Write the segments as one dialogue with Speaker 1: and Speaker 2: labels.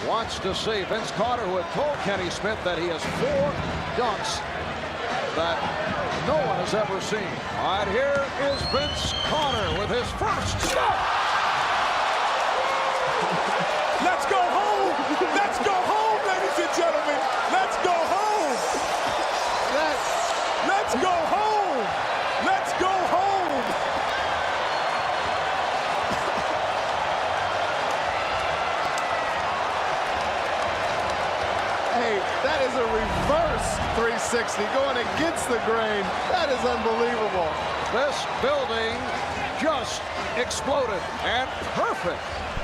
Speaker 1: wants to see Vince Carter, who had told Kenny Smith that he has 4 dunks that no one has ever seen. All right, here is Vince Carter with his first stop.
Speaker 2: Let's go home. Let's go home, ladies and gentlemen. Let's go home. Let's go home. Let's go home.
Speaker 3: Hey, that is a reverse 360 going against the grain. That is unbelievable.
Speaker 1: This building just exploded, and perfect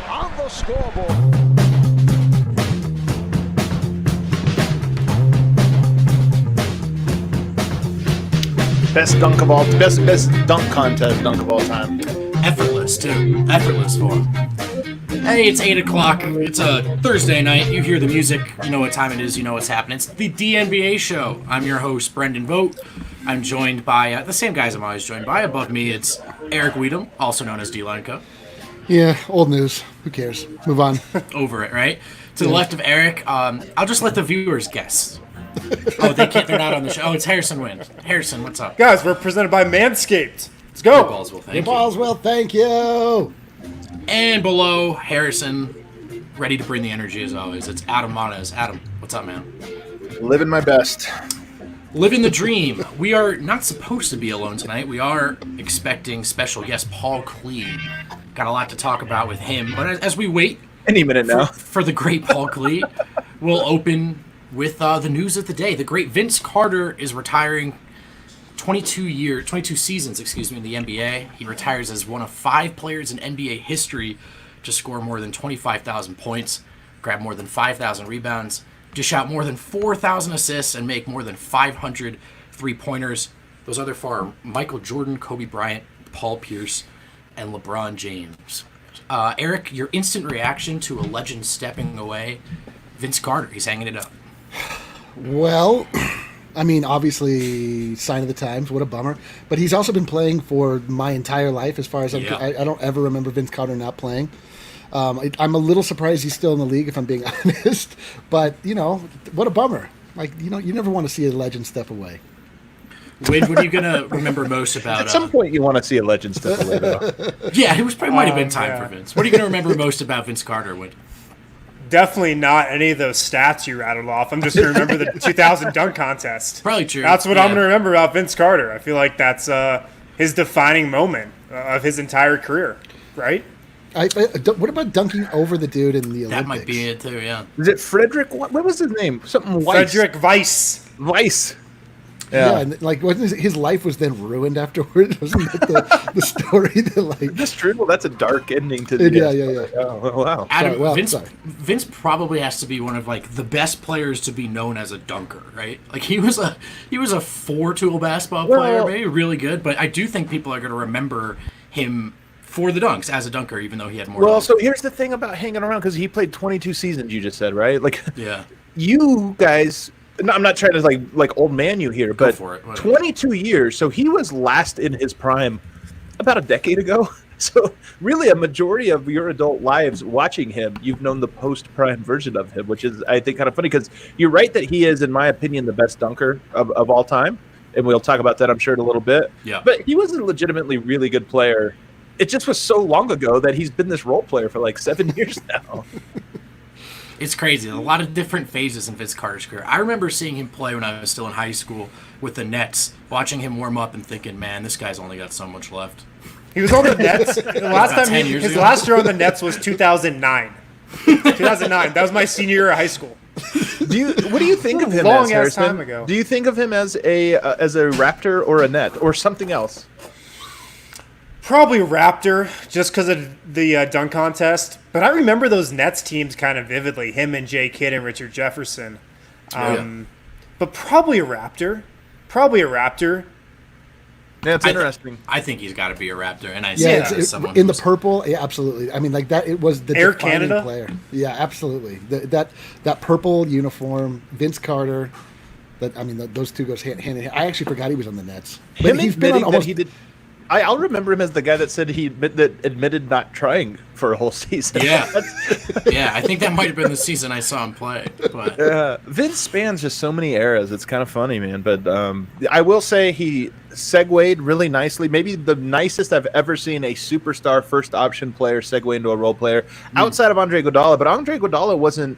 Speaker 1: on the scoreboard.
Speaker 4: Best dunk contest dunk of all time.
Speaker 5: Effortless, too. Effortless for him. Hey, it's 8 o'clock. It's a Thursday night. You hear the music. You know what time it is. You know what's happening. It's the DNBA show. I'm your host, Brendan Vogt. I'm joined by the same guys I'm always joined by. Above me, it's Eric Weedham, also known as D-Lenko.
Speaker 6: Yeah, old news. Who cares? Move on.
Speaker 5: Over it, right? To the left of Eric, I'll just let the viewers guess. Oh, they can't. They're not on the show. Oh, it's Harrison Wind. Harrison, what's up?
Speaker 2: Guys, we're presented by Manscaped. Let's go.
Speaker 5: Ballsville, thank you.
Speaker 6: Ballsville, thank you.
Speaker 5: And below Harrison, ready to bring the energy as always. It's Adam Monez. Adam, what's up, man?
Speaker 4: Living my best.
Speaker 5: Living the dream. We are not supposed to be alone tonight. We are expecting special guest Paul Klee. Got a lot to talk about with him. But as we wait
Speaker 4: Any minute now.
Speaker 5: for the great Paul Klee, we'll open with the news of the day. The great Vince Carter is retiring 22 seasons, in the NBA. He retires as one of 5 players in NBA history to score more than 25,000 points, grab more than 5,000 rebounds, dish out more than 4,000 assists, and make more than 500 three-pointers. Those other 4 are Michael Jordan, Kobe Bryant, Paul Pierce, and LeBron James. Eric, your instant reaction to a legend stepping away, Vince Carter. He's hanging it up.
Speaker 6: Well, I mean, obviously, sign of the times. What a bummer. But he's also been playing for my entire life, as far as I don't ever remember Vince Carter not playing. I'm a little surprised he's still in the league, if I'm being honest. But, what a bummer. You never want to see a legend step away.
Speaker 5: Wade, what are you going to remember most about...
Speaker 4: At some point, you want to see a legend step away, though.
Speaker 5: Yeah, it might have been time for Vince. What are you going to remember most about Vince Carter, Wade?
Speaker 2: Definitely not any of those stats you rattled off. I'm just going to remember the 2000 dunk contest.
Speaker 5: Probably true.
Speaker 2: That's what I'm going to remember about Vince Carter. I feel like that's his defining moment of his entire career, right?
Speaker 6: What about dunking over the dude in the Olympics?
Speaker 5: That might be it, too, yeah.
Speaker 4: Is it Frederick? What was his name? Something Weiss.
Speaker 2: Frederick Weiss.
Speaker 4: Weiss.
Speaker 6: Yeah, and wasn't his life was then ruined afterwards? Wasn't that the story?
Speaker 4: That's true. Well, that's a dark ending to the
Speaker 6: Yeah.
Speaker 4: Oh, wow.
Speaker 5: Adam, Vince probably has to be one of the best players to be known as a dunker, right? He was a 4-tool basketball player, maybe really good, but I do think people are going to remember him for the dunks as a dunker, even though he had more.
Speaker 4: Well, so here's the thing about hanging around, because he played 22 seasons. You just said, right?
Speaker 5: Yeah.
Speaker 4: You guys. No, I'm not trying to like old man you here, but 22 years. So he was last in his prime about a decade ago. So really a majority of your adult lives watching him, you've known the post-prime version of him, which is, I think, kind of funny, because you're right that he is, in my opinion, the best dunker of all time. And we'll talk about that, I'm sure, in a little bit.
Speaker 5: Yeah.
Speaker 4: But he was a legitimately really good player. It just was so long ago that he's been this role player for 7 years now.
Speaker 5: It's crazy. A lot of different phases in Vince Carter's career. I remember seeing him play when I was still in high school with the Nets, watching him warm up and thinking, man, this guy's only got so much left.
Speaker 2: He was on the Nets. His last year on the Nets was 2009. 2009. That was my senior year of high school.
Speaker 4: What do you think of him
Speaker 2: Long
Speaker 4: as,
Speaker 2: ass time
Speaker 4: Harrison?
Speaker 2: ago.
Speaker 4: Do you think of him as a Raptor or a Net or something else?
Speaker 2: Probably Raptor, just because of the dunk contest. But I remember those Nets teams kind of vividly, him and Jay Kidd and Richard Jefferson. But probably a Raptor.
Speaker 4: Yeah, it's interesting.
Speaker 5: I think he's got to be a Raptor, and I say that as someone
Speaker 6: in the purple. Yeah, absolutely. I mean, that it was the
Speaker 2: Air
Speaker 6: defining
Speaker 2: Canada
Speaker 6: player. Yeah, absolutely. That purple uniform, Vince Carter. Those two goes hand in hand. I actually forgot he was on the Nets. But he's been on almost.
Speaker 4: I'll remember him as the guy that said he admitted not trying for a whole season.
Speaker 5: Yeah, yeah. I think that might have been the season I saw him play. But
Speaker 4: Vince spans just so many eras. It's kind of funny, man. But I will say he segued really nicely. Maybe the nicest I've ever seen a superstar first option player segue into a role player outside of Andre Iguodala. But Andre Iguodala wasn't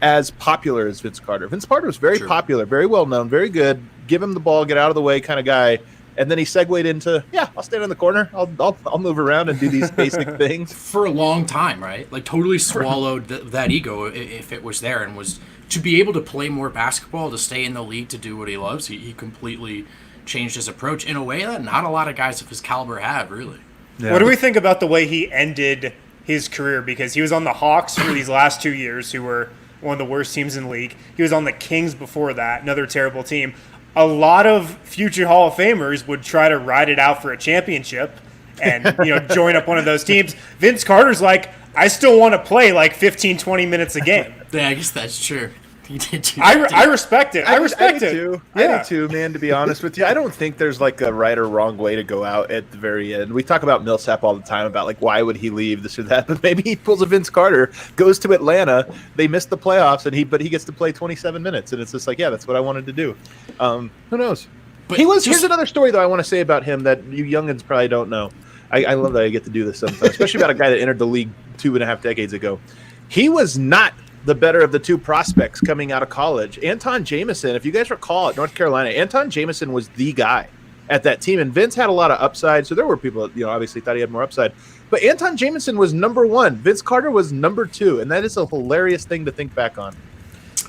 Speaker 4: as popular as Vince Carter. Vince Carter was very popular, very well known, very good. Give him the ball, get out of the way kind of guy. And then he segued into, I'll stand in the corner. I'll move around and do these basic things.
Speaker 5: For a long time, right? Like totally swallowed that ego if it was there, and was to be able to play more basketball, to stay in the league, to do what he loves. He completely changed his approach in a way that not a lot of guys of his caliber have, really.
Speaker 2: Yeah. What do we think about the way he ended his career? Because he was on the Hawks for these last 2 years, who were one of the worst teams in the league. He was on the Kings before that, another terrible team. A lot of future Hall of Famers would try to ride it out for a championship and join up one of those teams. Vince Carter's like, I still want to play like 15, 20 minutes a game.
Speaker 5: Yeah, I guess that's true. He did too.
Speaker 2: I respect it. I respect it.
Speaker 4: Too. Yeah. I do too, man, to be honest with you. I don't think there's like a right or wrong way to go out at the very end. We talk about Millsap all the time about like why would he leave this or that, but maybe he pulls a Vince Carter, goes to Atlanta, they missed the playoffs, but he gets to play 27 minutes, and it's just like, that's what I wanted to do. Who knows? But here's another story though I want to say about him that you youngins probably don't know. I love that I get to do this sometimes, especially about a guy that entered the league 2.5 decades ago. He was not the better of the two prospects coming out of college. Anton Jamison, if you guys recall at North Carolina, Anton Jamison was the guy at that team, and Vince had a lot of upside, so there were people that obviously thought he had more upside. But Anton Jamison was number 1. Vince Carter was number 2, and that is a hilarious thing to think back on.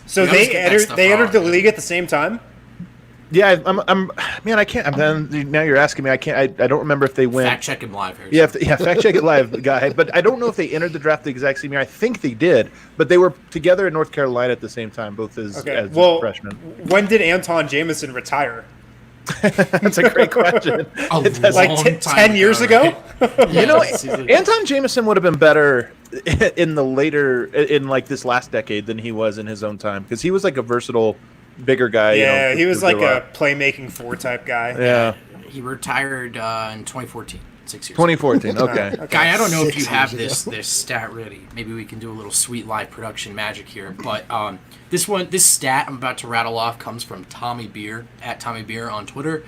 Speaker 2: So they entered the league at the same time?
Speaker 4: Yeah, I can't. Now you're asking me. I can't. I don't remember if they went.
Speaker 5: Fact check him live here.
Speaker 4: Yeah, fact check it live, guy. But I don't know if they entered the draft the exact same year. I think they did, but they were together in North Carolina at the same time, both as freshmen.
Speaker 2: When did Anton Jamison retire?
Speaker 4: That's a great question.
Speaker 2: Like 10 years ago?
Speaker 4: Anton Jamison would have been better in like this last decade than he was in his own time, because he was like a versatile, bigger guy.
Speaker 2: Yeah, he was like a playmaking 4 type guy.
Speaker 4: Yeah.
Speaker 5: He retired in 2014. 6 years
Speaker 4: 2014, okay.
Speaker 5: Guy, I don't know if you have this stat ready. Maybe we can do a little sweet live production magic here. But this stat I'm about to rattle off comes from Tommy Beer, at Tommy Beer on Twitter.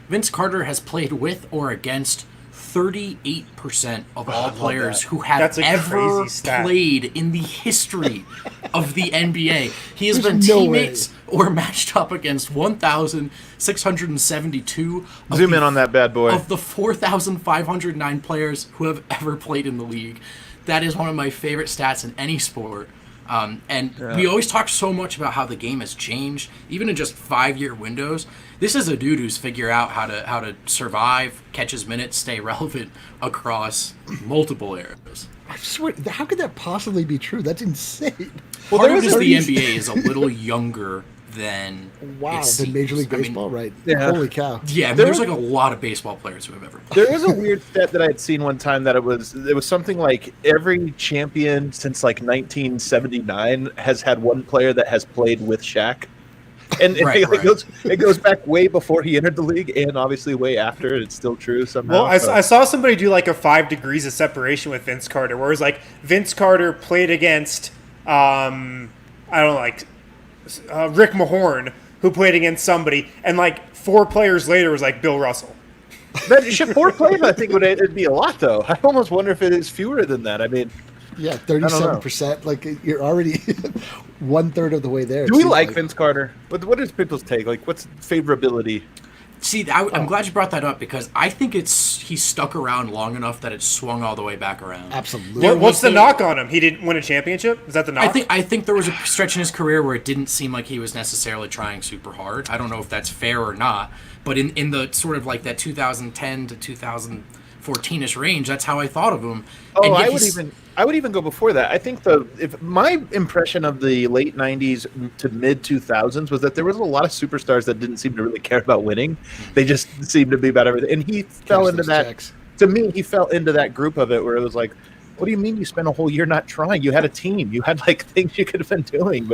Speaker 5: Vince Carter has played with or against 38% of all players who have ever played in the history of the NBA. He has been teammates or matched up against 1,672.
Speaker 4: Zoom in on that bad boy.
Speaker 5: Of the 4,509 players who have ever played in the league. That is one of my favorite stats in any sport. We always talk so much about how the game has changed, even in just 5-year windows. This is a dude who's figured out how to survive, catch his minutes, stay relevant across multiple eras.
Speaker 6: I swear, how could that possibly be true? That's insane.
Speaker 5: Well, part of this, the NBA is a little younger than
Speaker 6: than Major League Baseball, right?
Speaker 4: Yeah.
Speaker 6: Holy cow!
Speaker 5: Yeah, there's like a lot of baseball players who have ever played.
Speaker 4: There was a weird stat that I had seen one time that it was something like every champion since like 1979 has had one player that has played with Shaq. And it goes back way before he entered the league, and obviously way after. It's still true somehow.
Speaker 2: Well, I saw somebody do like a 5 degrees of separation with Vince Carter, where it was like Vince Carter played against Rick Mahorn, who played against somebody, and like 4 players later was like Bill Russell.
Speaker 4: That 4 players, I think it'd be a lot though. I almost wonder if it is fewer than that. I mean.
Speaker 6: Yeah, 37%. Like you're already 1/3 of the way there.
Speaker 4: Do we like Vince Carter? What is people's take? Like, what's favorability?
Speaker 5: See, I'm glad you brought that up, because I think he stuck around long enough that it swung all the way back around.
Speaker 6: Absolutely.
Speaker 2: What's the knock on him? He didn't win a championship? Is that the knock?
Speaker 5: I think there was a stretch in his career where it didn't seem like he was necessarily trying super hard. I don't know if that's fair or not, but in the sort of like that 2010 to 2014-ish range, that's how I thought of him.
Speaker 4: Oh, I would even go before that. I think if my impression of the late 90s to mid 2000s was that there was a lot of superstars that didn't seem to really care about winning. They just seemed to be about everything. And he fell into that. Checks. To me, he fell into that group of it where it was like, what do you mean you spent a whole year not trying? You had a team. You had like things you could have been doing.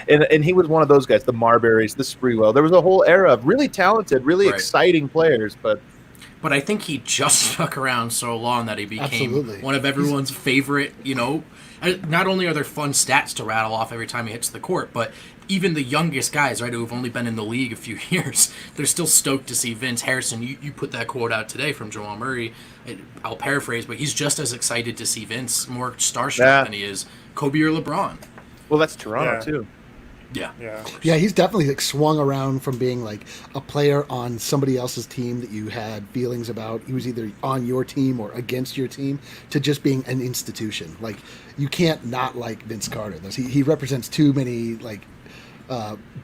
Speaker 4: And he was one of those guys, the Marburys, the Sprewell. There was a whole era of really talented, really exciting players, but
Speaker 5: but I think he just stuck around so long that he became one of everyone's favorite, not only are there fun stats to rattle off every time he hits the court, but even the youngest guys, right, who have only been in the league a few years, they're still stoked to see Vince. Harrison, you put that quote out today from Jamal Murray. I'll paraphrase, but he's just as excited to see Vince, more starstruck than he is Kobe or LeBron.
Speaker 4: Well, that's Toronto, too.
Speaker 5: Yeah,
Speaker 6: he's definitely like swung around from being like a player on somebody else's team that you had feelings about. He was either on your team or against your team, to just being an institution. Like, you can't not like Vince Carter. He represents too many like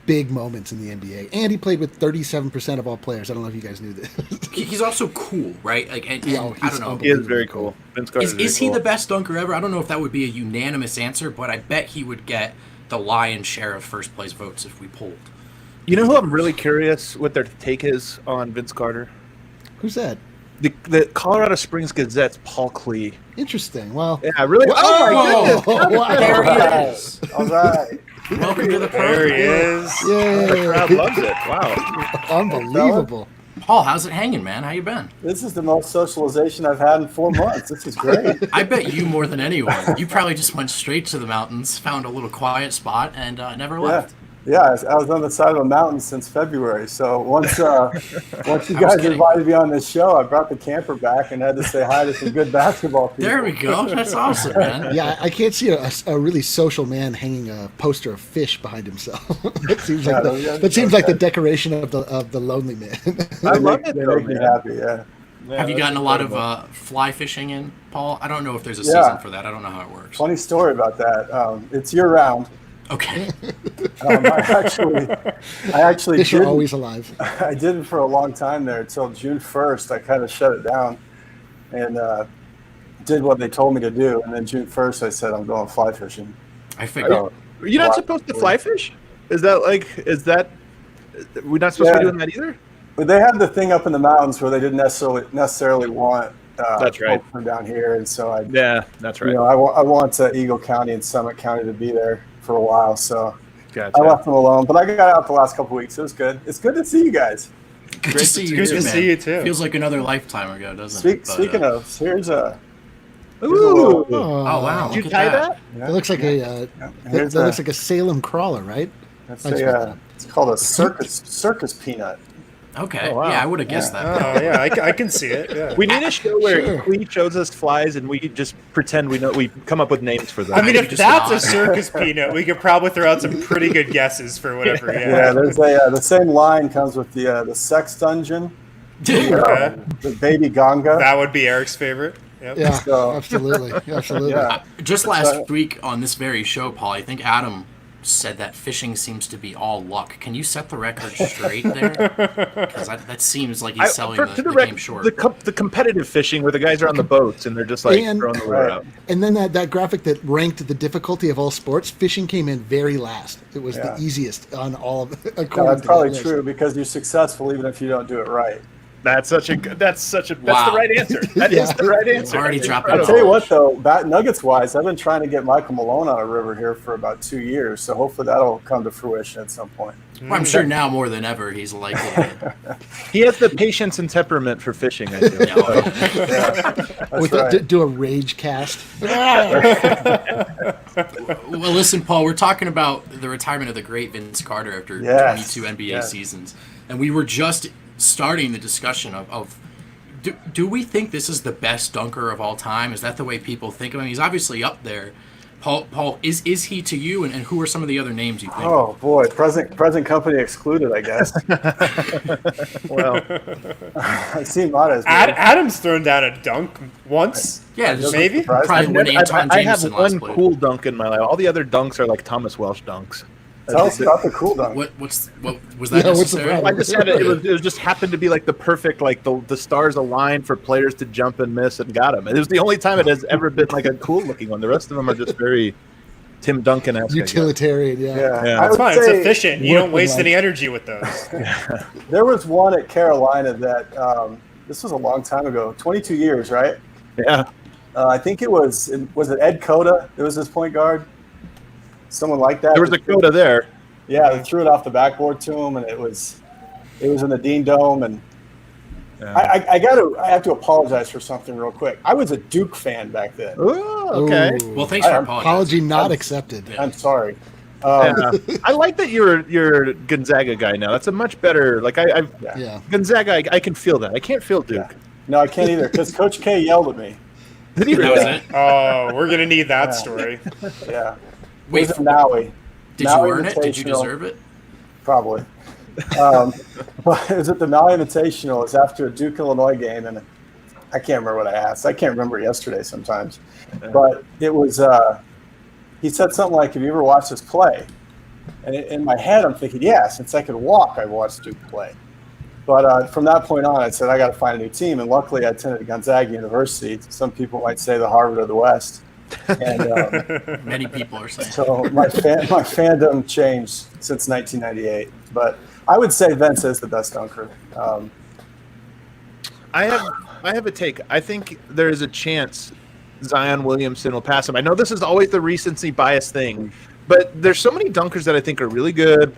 Speaker 6: big moments in the NBA, and he played with 37% of all players. I don't know if you guys knew this.
Speaker 5: He's also cool, right? Like, and I don't know.
Speaker 4: He is very cool. Vince Carter
Speaker 5: is he the best dunker ever? I don't know if that would be a unanimous answer, but I bet he would get the lion's share of first place votes if we polled.
Speaker 4: You know who I'm really curious what their take is on Vince Carter?
Speaker 6: Who's that?
Speaker 4: The Colorado Springs Gazette's Paul Klee.
Speaker 6: Interesting. Well,
Speaker 4: yeah, really. Oh my goodness!
Speaker 6: Wow.
Speaker 5: There he is.
Speaker 3: All right.
Speaker 5: Welcome to the
Speaker 2: There he
Speaker 5: program.
Speaker 2: is.
Speaker 4: The crowd loves it. Wow.
Speaker 6: Unbelievable.
Speaker 5: Paul, how's it hanging, man? How you been?
Speaker 7: This is the most socialization I've had in 4 months. This is great.
Speaker 5: I bet you more than anyone. You probably just went straight to the mountains, found a little quiet spot, and never left.
Speaker 7: Yeah, I was on the side of a mountain since February. So once you guys invited me on this show, I brought the camper back and had to say hi to some good basketball people.
Speaker 5: There we go. That's awesome, man.
Speaker 6: Yeah, I can't see a really social man hanging a poster of fish behind himself. That seems like the decoration of the lonely man.
Speaker 7: I love it. They make me happy. Yeah.
Speaker 5: Have you gotten a lot of fly fishing in, Paul? I don't know if there's a season for that. I don't know how it works.
Speaker 7: Funny story about that. It's year round.
Speaker 5: Okay.
Speaker 7: I actually
Speaker 6: fish are always alive.
Speaker 7: I didn't for a long time there until June 1st. I kind of shut it down and did what they told me to do. And then June 1st, I said I'm going fly fishing.
Speaker 5: I figured.
Speaker 4: You're not supposed to fly fish? Is that we're not supposed to be doing that either?
Speaker 7: But they have the thing up in the mountains where they didn't necessarily want
Speaker 4: that's right.
Speaker 7: from down here, and so
Speaker 4: that's right.
Speaker 7: I want Eagle County and Summit County to be there for a while, so
Speaker 4: gotcha.
Speaker 7: I left them alone. But I got out the last couple weeks. It was good. It's good to see you guys.
Speaker 5: Good to see you.
Speaker 2: Good to see you too.
Speaker 5: Feels like another lifetime ago, doesn't it?
Speaker 7: Speaking of, here's a.
Speaker 4: Ooh!
Speaker 5: Oh wow!
Speaker 4: Did you tie that?
Speaker 7: Yeah.
Speaker 6: It looks like looks like a Salem crawler, right?
Speaker 7: That's it's called a circus peanut.
Speaker 5: Okay.
Speaker 4: Oh, wow.
Speaker 5: Yeah, I would have guessed that.
Speaker 2: Oh yeah, I can see it. Yeah.
Speaker 4: We need a show where Klee shows us flies and we just pretend we know. We come up with names for them.
Speaker 2: I mean, if
Speaker 5: just
Speaker 2: that's
Speaker 5: nod.
Speaker 2: A circus peanut, we could probably throw out some pretty good guesses for whatever.
Speaker 7: Yeah, there's the same line comes with the sex dungeon,
Speaker 2: Okay.
Speaker 7: the baby ganga.
Speaker 2: That would be Eric's favorite. Yep.
Speaker 6: Yeah,
Speaker 7: So-
Speaker 6: absolutely.
Speaker 7: Yeah.
Speaker 5: Just last week on this very show, Paul, I think Adam said that fishing seems to be all luck. Can you set the record straight there? Because that seems like he's selling the game short.
Speaker 4: The competitive fishing where the guys are on the boats and they're just like throwing the lure out.
Speaker 6: And then that graphic that ranked the difficulty of all sports, fishing came in very last. It was the easiest on all of it.
Speaker 7: That's probably true because you're successful even if you don't do it right.
Speaker 4: That's the right answer. That
Speaker 6: Yeah.
Speaker 4: is the right answer.
Speaker 5: Already dropped
Speaker 7: I'll
Speaker 5: it.
Speaker 7: tell you what, though, Nuggets wise, I've been trying to get Michael Malone on a river here for about 2 years, so hopefully that'll come to fruition at some point.
Speaker 5: Well, I'm sure now more than ever he's likely to.
Speaker 4: He has the patience and temperament for fishing, I think.
Speaker 7: That's right.
Speaker 6: Do a rage cast.
Speaker 5: Well, listen, Paul, we're talking about the retirement of the great Vince Carter after 22 NBA seasons, and we were just starting the discussion of do we think this is the best dunker of all time? Is that the way people think of him? He's obviously up there. Paul, is he to you, and who are some of the other names you think?
Speaker 7: Oh boy, present company excluded, I guess.
Speaker 4: Well,
Speaker 7: I see Mata's.
Speaker 2: Adam's thrown down a dunk once.
Speaker 5: Yeah,
Speaker 2: maybe.
Speaker 5: Probably when Anton
Speaker 4: I have
Speaker 5: Jameson last
Speaker 4: one
Speaker 5: played.
Speaker 4: cool dunk in my life. All the other dunks are like Thomas Welsh dunks.
Speaker 7: Tell us about the cool dunk.
Speaker 5: What was that
Speaker 6: Yeah, what's the
Speaker 5: necessary?
Speaker 6: problem?
Speaker 4: I just had it was just happened to be like the perfect, like the stars aligned for players to jump and miss and got him. It was the only time it has ever been like a cool looking one. The rest of them are just very Tim Duncan-esque.
Speaker 6: Utilitarian, yeah.
Speaker 7: I
Speaker 2: It's
Speaker 7: would
Speaker 2: fine. It's
Speaker 7: say
Speaker 2: efficient. You don't waste any energy with those.
Speaker 7: there was one at Carolina that this was a long time ago, 22 years, right?
Speaker 4: Yeah.
Speaker 7: I think it was it Ed Cota? It was his point guard. Someone like that.
Speaker 4: There was a coda there.
Speaker 7: Yeah, they threw it off the backboard to him, and it was in the Dean Dome, and I have to apologize for something real quick. I was a Duke fan back then.
Speaker 4: Ooh, okay.
Speaker 6: Ooh.
Speaker 5: Well, thanks for apologizing.
Speaker 6: Apology not accepted.
Speaker 7: I'm sorry.
Speaker 4: I like that you're a Gonzaga guy now. That's a much better. Like Gonzaga, I can feel that. I can't feel Duke.
Speaker 7: Yeah. No, I can't either because Coach K yelled at me.
Speaker 4: Did he
Speaker 5: That was
Speaker 4: really?
Speaker 5: it.
Speaker 2: Oh, we're gonna need that story.
Speaker 7: Yeah.
Speaker 5: Wait,
Speaker 7: It was in Maui.
Speaker 5: did
Speaker 7: Maui
Speaker 5: you earn it? Did you
Speaker 7: Invitational.
Speaker 5: deserve it?
Speaker 7: Probably. But it was at the Maui Invitational. It was after a Duke Illinois game, and I can't remember what I asked. I can't remember yesterday sometimes. But it was, he said something like, have you ever watched us play? And in my head, I'm thinking, yeah, since I could walk, I watched Duke play. But from that point on, I said, I got to find a new team. And luckily, I attended Gonzaga University. Some people might say the Harvard of the West. And
Speaker 5: Many people are saying.
Speaker 7: so my fandom changed since 1998. But I would say Vince is the best dunker.
Speaker 4: I have a take. I think there is a chance Zion Williamson will pass him. I know this is always the recency bias thing, but there's so many dunkers that I think are really good.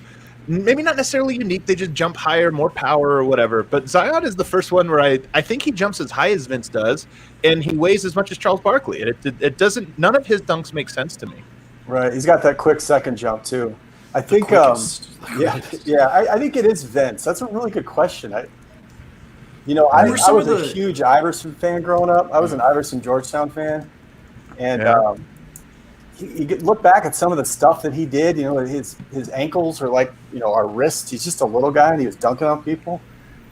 Speaker 4: Maybe not necessarily unique. They just jump higher, more power or whatever. But Zion is the first one where I think he jumps as high as Vince does, and he weighs as much as Charles Barkley. And it doesn't. None of his dunks make sense to me.
Speaker 7: Right. He's got that quick second jump too. I think. I think it is Vince. That's a really good question. I was a huge Iverson fan growing up. I was an Iverson Georgetown fan, and you look back at some of the stuff that he did. You know, his ankles are like our wrists. He's just a little guy, and he was dunking on people,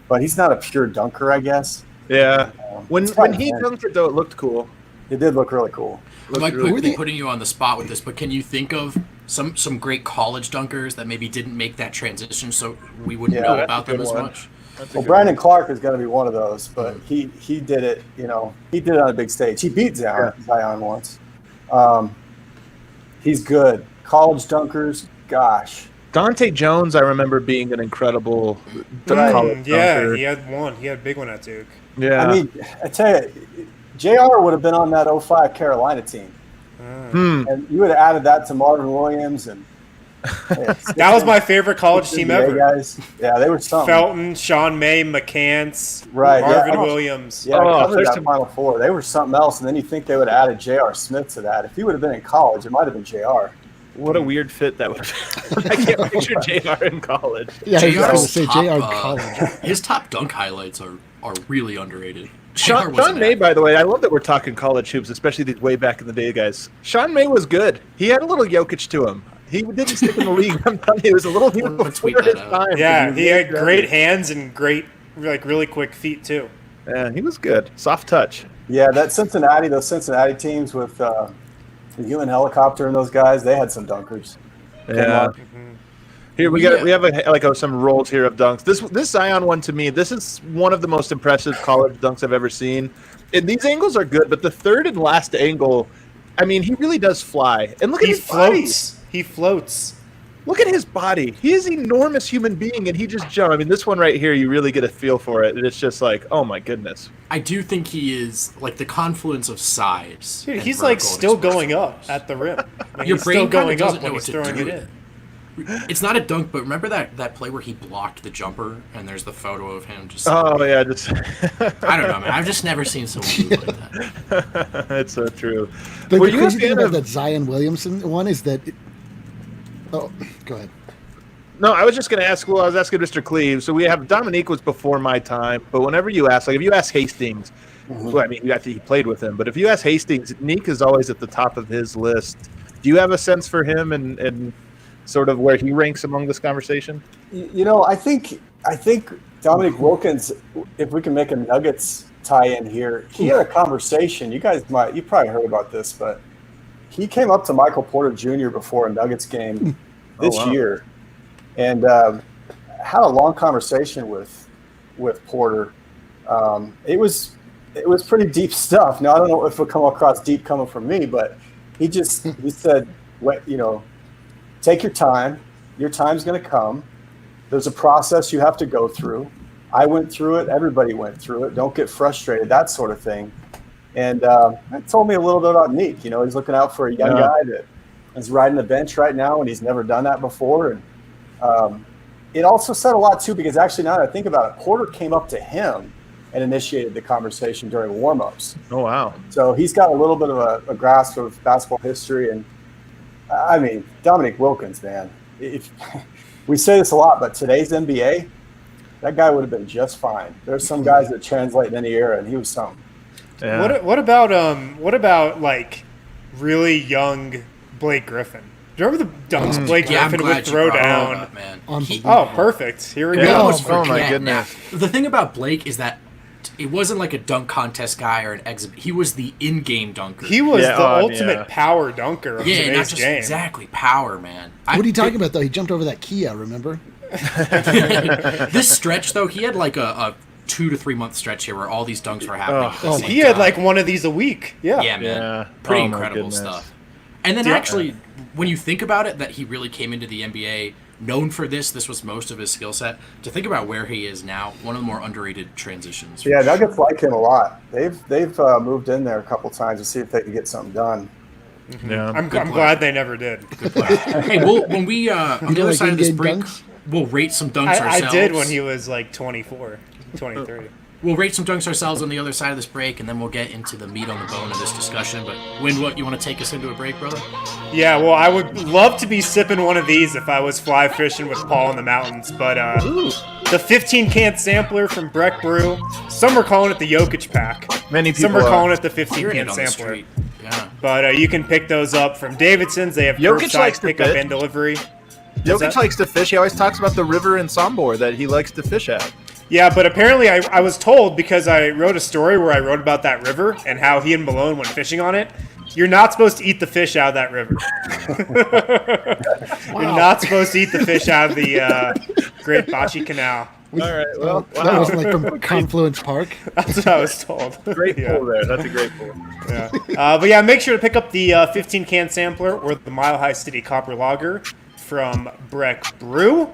Speaker 7: but he's not a pure dunker, I guess.
Speaker 4: Yeah. When he dunked it though, it looked cool.
Speaker 7: It did look really cool.
Speaker 5: I'm like putting you on the spot with this, but can you think of some great college dunkers that maybe didn't make that transition, so we wouldn't know about them as much?
Speaker 7: Well, Brandon Clark is going to be one of those, but he did it. He did it on a big stage. He beat Zion once. He's good. College dunkers, gosh.
Speaker 4: Dante Jones, I remember being an incredible college dunker.
Speaker 2: Yeah, he had one. He had a big one at Duke.
Speaker 4: Yeah.
Speaker 7: I mean, I tell you, JR would have been on that 05 Carolina team. And you would have added that to Marvin Williams and
Speaker 2: that was my favorite college team ever.
Speaker 7: Guys. Yeah, they were something.
Speaker 2: Felton, Sean May, McCants,
Speaker 7: right,
Speaker 2: Marvin Williams.
Speaker 7: Yeah, covered that Final Four. They were something else, and then you think they would have added J.R. Smith to that. If he would have been in college, it might have been J.R.
Speaker 4: What a weird fit that would have been. I can't picture J.R. in college.
Speaker 6: Yeah, I was going to say J.R. in college.
Speaker 5: His top dunk highlights are really underrated.
Speaker 4: Sean May, by the way, I love that we're talking college hoops, especially these way back in the day guys. Sean May was good. He had a little Jokic to him. He didn't stick in the league. I'm telling you, it was a little before his time.
Speaker 2: Yeah, he had great hands and great, really quick feet too.
Speaker 4: Yeah, he was good. Soft touch.
Speaker 7: Yeah, those Cincinnati teams with the human helicopter and those guys, they had some dunkers.
Speaker 4: Yeah. Here we have some rolls here of dunks. This Zion one to me, this is one of the most impressive college dunks I've ever seen. And these angles are good, but the third and last angle, I mean, he really does fly. And look at his body.
Speaker 2: He floats.
Speaker 4: Look at his body. He is an enormous human being, and he just jumped. I mean, this one right here, you really get a feel for it. And it's just like, oh my goodness.
Speaker 5: I do think he is like the confluence of size.
Speaker 2: Dude, he's like still going up at the rim. Like,
Speaker 5: Your
Speaker 2: he's
Speaker 5: brain
Speaker 2: still going
Speaker 5: doesn't
Speaker 2: up
Speaker 5: know
Speaker 2: when
Speaker 5: what
Speaker 2: he's
Speaker 5: to
Speaker 2: throwing
Speaker 5: do.
Speaker 2: it in.
Speaker 5: It's not a dunk, but remember that play where he blocked the jumper, and there's the photo of him just.
Speaker 4: Oh yeah,
Speaker 5: I don't know, man. I've just never seen someone move like that.
Speaker 4: That's so true.
Speaker 6: The crazy thing about that Zion Williamson one is that. Oh, go ahead.
Speaker 4: No, I was just going to ask. Well, I was asking Mr. Klee. So we have Dominique was before my time, but whenever you ask, like if you ask Hastings, well, I mean, he played with him, but if you ask Hastings, Nick is always at the top of his list. Do you have a sense for him and sort of where he ranks among this conversation?
Speaker 7: I think Dominique Wilkins, if we can make a Nuggets tie-in here, he had a conversation. You probably heard about this, but he came up to Michael Porter Jr. before a Nuggets game this year and had a long conversation with Porter. It was pretty deep stuff. Now, I don't know if it'll come across deep coming from me, but he said, take your time. Your time's going to come. There's a process you have to go through. I went through it. Everybody went through it. Don't get frustrated, that sort of thing. And that told me a little bit about Nick. He's looking out for a young guy that is riding the bench right now, and he's never done that before. And it also said a lot, too, because actually now that I think about it, Porter came up to him and initiated the conversation during warmups.
Speaker 4: Oh, wow.
Speaker 7: So he's got a little bit of a grasp of basketball history. And I mean, Dominique Wilkins, man, if we say this a lot, but today's NBA, that guy would have been just fine. There's some guys that translate in any era, and he was something.
Speaker 2: Yeah. What about like really young Blake Griffin? Do you remember the dunks Blake Griffin would throw down?
Speaker 5: Up, man.
Speaker 2: Perfect. Here we go.
Speaker 4: Oh my goodness.
Speaker 5: The thing about Blake is that it wasn't like a dunk contest guy or an exhibit. He was the in-game dunker.
Speaker 2: He was the ultimate power dunker of today's
Speaker 5: not just
Speaker 2: game.
Speaker 5: Exactly, power, man.
Speaker 6: What are you talking about, though? He jumped over that Kia, remember?
Speaker 5: This stretch, though, he had like a 2 to 3 month stretch here where all these dunks were happening.
Speaker 2: He had like one of these a week. Yeah,
Speaker 5: man. Yeah. Pretty incredible stuff. And then actually, when you think about it, that he really came into the NBA known for this was most of his skill set. To think about where he is now, one of the more underrated transitions.
Speaker 7: Yeah, Nuggets like him a lot. They've moved in there a couple times to see if they could get something done.
Speaker 2: Mm-hmm. Yeah, I'm glad they never did.
Speaker 5: Hey, when we on the other side of this break, we'll rate some dunks ourselves.
Speaker 2: I did when he was like 24, 23.
Speaker 5: We'll rate some dunks ourselves on the other side of this break, and then we'll get into the meat on the bone of this discussion. But, Win, what, you want to take us into a break, brother?
Speaker 2: Yeah, well, I would love to be sipping one of these if I was fly fishing with Paul in the mountains. But the 15-can sampler from Breck Brew, some are calling it the Jokic pack.
Speaker 4: Many people
Speaker 2: Some are calling it the 15-can sampler.
Speaker 5: Yeah.
Speaker 2: But you can pick those up from Davidson's. They have curbside pickup and delivery.
Speaker 4: Jokic likes to fish. He always talks about the river in Sombor that he likes to fish at.
Speaker 2: Yeah, but apparently I was told, because I wrote a story where I wrote about that river and how he and Malone went fishing on it, you're not supposed to eat the fish out of that river. You're not supposed to eat the fish out of the Great Bocce Canal.
Speaker 4: All right, well,
Speaker 6: that wasn't like from Confluence Park.
Speaker 2: That's what I was told.
Speaker 4: Great pull there. That's a great pull.
Speaker 2: Yeah. But yeah, make sure to pick up the 15-can sampler or the Mile High City Copper Lager from Breck Brew.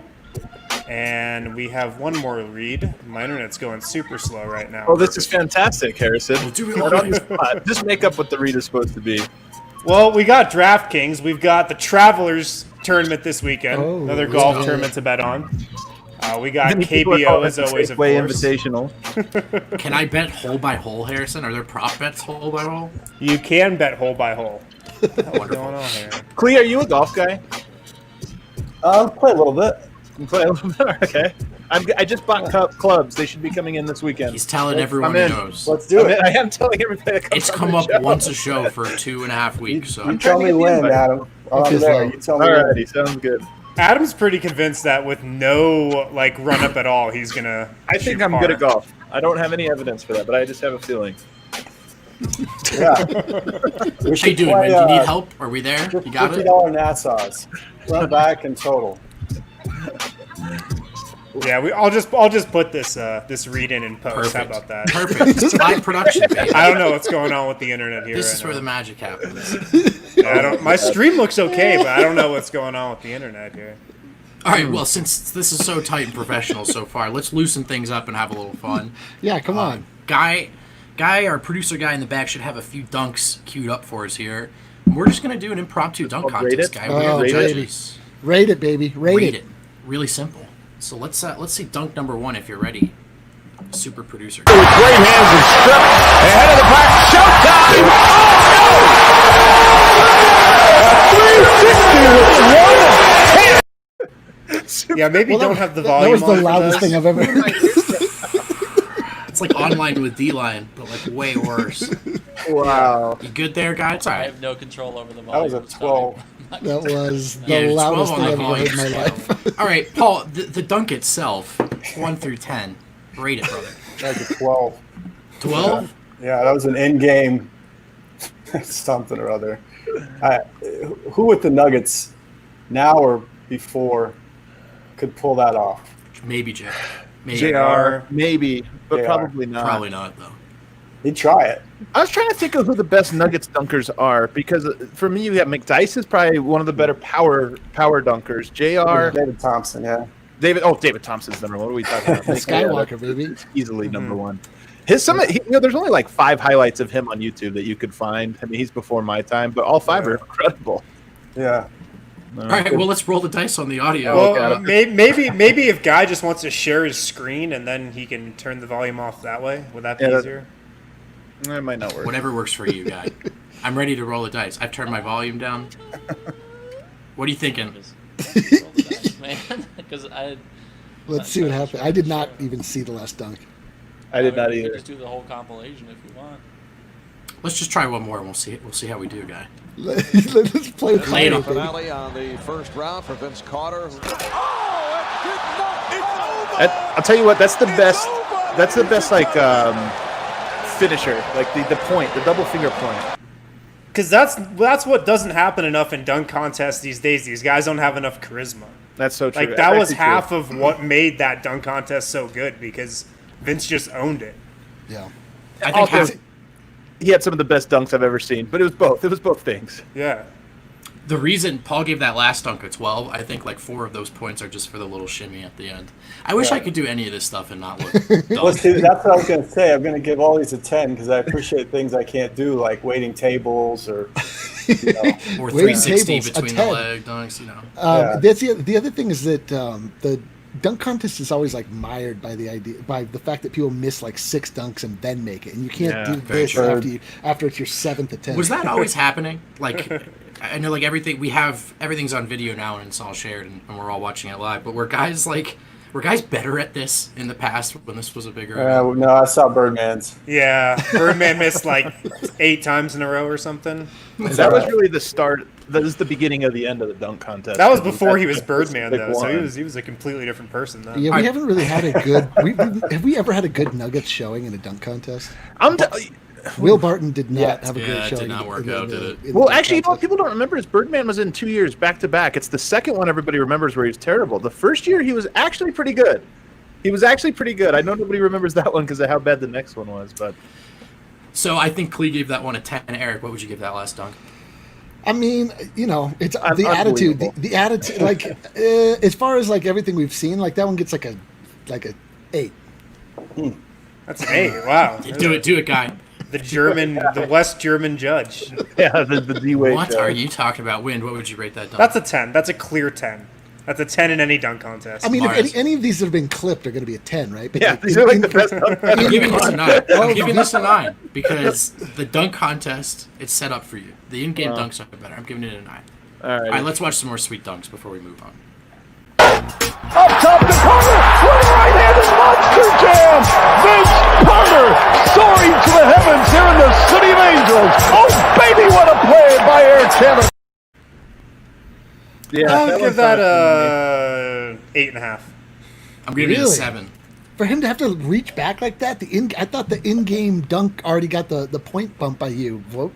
Speaker 2: And we have one more read. My internet's going super slow right now.
Speaker 4: Oh, this is fantastic, Harrison. Just make up what the read is supposed to be.
Speaker 2: Well, we got DraftKings. We've got the Travelers tournament this weekend. Another golf tournament to bet on. We got KBO as always, of course.
Speaker 4: Invitational.
Speaker 5: Can I bet hole by hole, Harrison? Are there prop bets hole by hole?
Speaker 2: You can bet hole by hole.
Speaker 5: What's
Speaker 2: going on here?
Speaker 4: Klee, are you a golf guy?
Speaker 7: Play a little bit.
Speaker 4: Play a little bit. Okay. I just bought clubs. They should be coming in this weekend.
Speaker 5: He's telling everyone he knows.
Speaker 7: Let's do it.
Speaker 4: I am telling everybody.
Speaker 5: It's come up once a show for 2.5 weeks. So
Speaker 7: you tell me when, Adam. I'm there. You tell me.
Speaker 4: Alrighty, sounds good.
Speaker 2: Adam's pretty convinced that with no run up at all, he's gonna.
Speaker 4: I think I'm good at golf. I don't have any evidence for that, but I just have a feeling.
Speaker 7: Yeah.
Speaker 5: How you doing, man? Do you need help? Are we there? You got it?
Speaker 7: $50 Nassau's. Front, back, and total.
Speaker 2: Yeah, I'll just put this read in post.
Speaker 5: Perfect.
Speaker 2: How about that?
Speaker 5: Perfect. It's live production, baby.
Speaker 2: I don't know what's going on with the internet here.
Speaker 5: This is where the magic happens.
Speaker 2: Yeah, my stream looks okay, but I don't know what's going on with the internet here.
Speaker 5: All right, well, since this is so tight and professional so far, let's loosen things up and have a little fun.
Speaker 6: Yeah, come on.
Speaker 5: Guy, our producer guy in the back should have a few dunks queued up for us here. We're just going to do an impromptu dunk contest, guy. We're the judges.
Speaker 6: Rate it, baby. Rate it.
Speaker 5: Really simple. So let's see dunk number 1 if you're ready. Super producer.
Speaker 8: Great hands and strip ahead of the back. Showtime!
Speaker 2: Yeah, maybe don't have the volume.
Speaker 6: That was the loudest thing I've ever heard.
Speaker 5: It's like online with D-line, but like way worse.
Speaker 7: Wow.
Speaker 5: You good there, guys?
Speaker 9: I have no control over the volume.
Speaker 7: That was a 12.
Speaker 6: That was the loudest thing I've ever heard in my life.
Speaker 5: All right, Paul, the dunk itself, 1 through 10. Rate it, brother.
Speaker 7: That was a 12.
Speaker 5: 12?
Speaker 7: Yeah, that was an in-game something or other. Who with the Nuggets now or before could pull that off?
Speaker 5: Maybe Jay.
Speaker 4: JR, maybe, but
Speaker 7: JR.
Speaker 4: Dunkers not.
Speaker 5: Probably not, though.
Speaker 7: He'd try it.
Speaker 4: I was trying to think of who the best Nuggets dunkers are, because for me, you got McDyess is probably one of the better power dunkers. JR,
Speaker 7: David Thompson, yeah.
Speaker 4: David Thompson's number one. What are we talking about?
Speaker 6: Skywalker, baby.
Speaker 4: Easily number one. There's only like 5 highlights of him on YouTube that you could find. I mean, he's before my time, but all 5 are incredible.
Speaker 7: Yeah.
Speaker 5: All right, well, let's roll the dice on the audio.
Speaker 2: Well, maybe if Guy just wants to share his screen and then he can turn the volume off that way. Would that be easier?
Speaker 4: That might not work.
Speaker 5: Whatever works for you, Guy. I'm ready to roll the dice. I've turned my volume down. What are you thinking?
Speaker 9: Man, because
Speaker 6: Let's see what happens. I did not even see the last dunk.
Speaker 4: I did not
Speaker 9: we
Speaker 4: either.
Speaker 9: could just do the whole compilation if you want.
Speaker 5: Let's just try one more and we'll see how we do, Guy.
Speaker 6: Let's play with
Speaker 5: Play it on.
Speaker 1: Finale on the first round for Vince Carter.
Speaker 4: I'll tell you what. That's the best. That's the best finisher. Like the point, the double finger point.
Speaker 2: Because that's what doesn't happen enough in dunk contests these days. These guys don't have enough charisma.
Speaker 4: That's so true.
Speaker 2: Like that was half of what made that dunk contest so good because Vince just owned it.
Speaker 6: Yeah.
Speaker 5: I think
Speaker 4: he had some of the best dunks I've ever seen, but it was both. It was both things.
Speaker 2: Yeah.
Speaker 5: the reason Paul gave that last dunk a 12, I think like 4 of those points are just for the little shimmy at the end. I wish I could do any of this stuff and not look dumb.
Speaker 7: Well, see, that's what I was going to say. I'm going to give all these a 10 because I appreciate things I can't do, like waiting tables or, you know.
Speaker 5: Or 360
Speaker 6: tables,
Speaker 5: between the leg dunks, you know.
Speaker 6: That's the other thing is that the dunk contest is always like mired by the fact that people miss like 6 dunks and then make it, and you can't do this after it's your 7th attempt.
Speaker 5: Was that always happening? Like, I know like everything's on video now and it's all shared and we're all watching it live. But were guys better at this in the past when this was a bigger?
Speaker 7: No, I saw Birdman's.
Speaker 2: Yeah, Birdman missed like 8 times in a row or something.
Speaker 4: That was really the start. That was the beginning of the end of the dunk contest.
Speaker 2: That was before he was Birdman, though, so he was a completely different person then.
Speaker 6: Yeah, we haven't really had a good. Have we ever had a good Nuggets showing in a dunk contest? Will Barton did not have a great showing.
Speaker 5: It did not work out, did it?
Speaker 4: Well, actually, you know what people don't remember is Birdman was in 2 years back to back. It's the second one everybody remembers where he was terrible. The first year he was actually pretty good. I know nobody remembers that one because of how bad the next one was, but.
Speaker 5: So I think Klee gave that one a 10. Eric, what would you give that last dunk?
Speaker 6: I mean, you know, it's the attitude. The attitude, like as far as like everything we've seen, like that one gets like a 8.
Speaker 2: That's an 8. Wow.
Speaker 5: Do it, guy.
Speaker 2: The West German judge.
Speaker 4: Yeah, the D-Wade.
Speaker 5: What are you talking about? Wind, what would you rate that dunk?
Speaker 2: That's a 10. That's a clear 10. That's a 10 in any dunk contest.
Speaker 6: I mean, if any of these that have been clipped are going to be a 10, right? But
Speaker 4: yeah, these are like the best dunk
Speaker 5: I'm giving this a 9. I'm giving this a 9 because the dunk contest, it's set up for you. The in-game dunks are better. I'm giving it a 9. All right, let's watch some more sweet dunks before we move on.
Speaker 8: Up top to Carter with a right-handed monster jam. Vince Carter soaring to the heavens here in the City of Angels. Oh, baby, what a play by Air Canada.
Speaker 4: Yeah,
Speaker 2: I'll give that a 8.5.
Speaker 5: I'm giving it a 7.
Speaker 6: For him to have to reach back like that, I thought the in-game dunk already got the point bump by you. Vote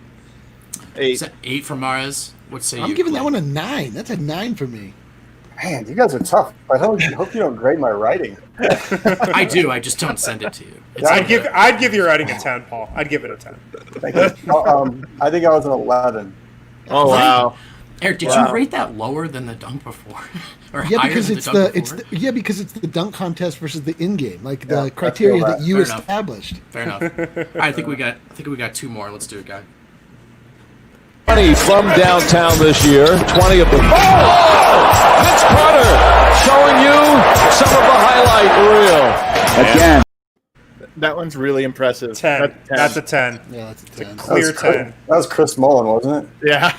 Speaker 4: 8.
Speaker 5: Is that 8 for Mars? What say you?
Speaker 6: I'm giving that one a 9. That's a 9 for me.
Speaker 7: Man, you guys are tough. I hope you don't grade my writing.
Speaker 5: I do. I just don't send it to you.
Speaker 2: I'd give your writing a 10, Paul. I'd give it a 10.
Speaker 7: Thank you. I think I was an 11.
Speaker 4: Oh wow.
Speaker 5: Eric, did you rate that lower than the dunk before? Or
Speaker 6: Yeah,
Speaker 5: higher
Speaker 6: because
Speaker 5: than
Speaker 6: because it's the dunk contest versus the in-game, like the criteria that you established.
Speaker 5: Fair enough. I think we got 2 more. Let's do it, guy.
Speaker 8: 20 from downtown this year. 20 of them. Oh! Vince Carter showing you some of the highlight reel. Again.
Speaker 4: That one's really impressive.
Speaker 2: 10. That's a 10.
Speaker 6: Yeah, that's a 10.
Speaker 2: It's a clear 10.
Speaker 7: That was Chris Mullin, wasn't it?
Speaker 4: Yeah.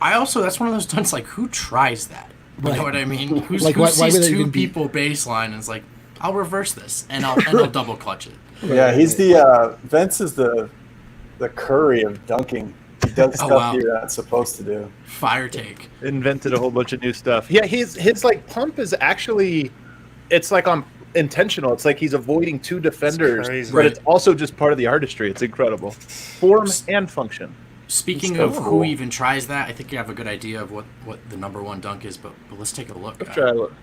Speaker 5: That's one of those dunks, like, who tries that? You know what I mean? Who
Speaker 6: why
Speaker 5: sees
Speaker 6: would
Speaker 5: 2 people baseline and is like, I'll reverse this, and I'll double clutch it.
Speaker 7: Yeah, he's the Vince is the Curry of dunking. He does stuff you're not supposed to do.
Speaker 5: Fire take.
Speaker 4: Invented a whole bunch of new stuff. Yeah, his like pump is actually, it's like intentional. It's like he's avoiding 2 defenders, but it's also just part of the artistry. It's incredible. Form and function.
Speaker 5: Speaking of who even tries that, I think you have a good idea of what the number 1 dunk is, but let's take a look.
Speaker 4: Let's try a look.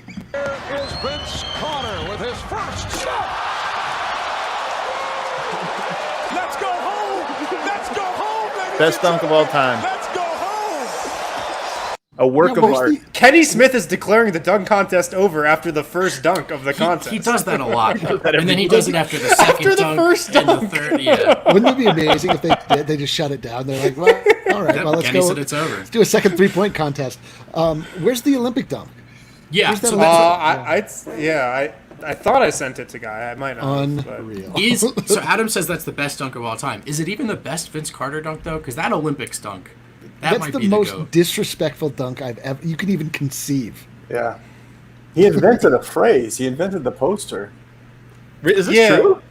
Speaker 1: Here is Vince Carter with his first shot.
Speaker 8: Let's go home. Let's go home.
Speaker 4: Best dunk of all time.
Speaker 8: Let's go home.
Speaker 4: A work of art.
Speaker 2: Kenny Smith is declaring the dunk contest over after the first dunk of the contest.
Speaker 5: He does that a lot. And then he does it after the second dunk
Speaker 2: first
Speaker 5: and the third. Yeah.
Speaker 6: Wouldn't it be amazing if they just shut it down? They're like, well, All right, well, let's
Speaker 5: Kenny
Speaker 6: go.
Speaker 5: said it's over.
Speaker 6: Let's do a second 3-point contest. Where's the Olympic dunk?
Speaker 5: Yeah.
Speaker 6: Where's that
Speaker 5: So
Speaker 2: I thought I sent it to Guy. I might not.
Speaker 6: Unreal.
Speaker 5: so Adam says that's the best dunk of all time. Is it even the best Vince Carter dunk though? Because that Olympics dunk,
Speaker 6: That's
Speaker 5: might
Speaker 6: the
Speaker 5: be
Speaker 6: most
Speaker 5: the GOAT.
Speaker 6: disrespectful dunk I've ever. You could even conceive.
Speaker 7: Yeah. He invented a phrase. He invented the poster.
Speaker 4: Is this true?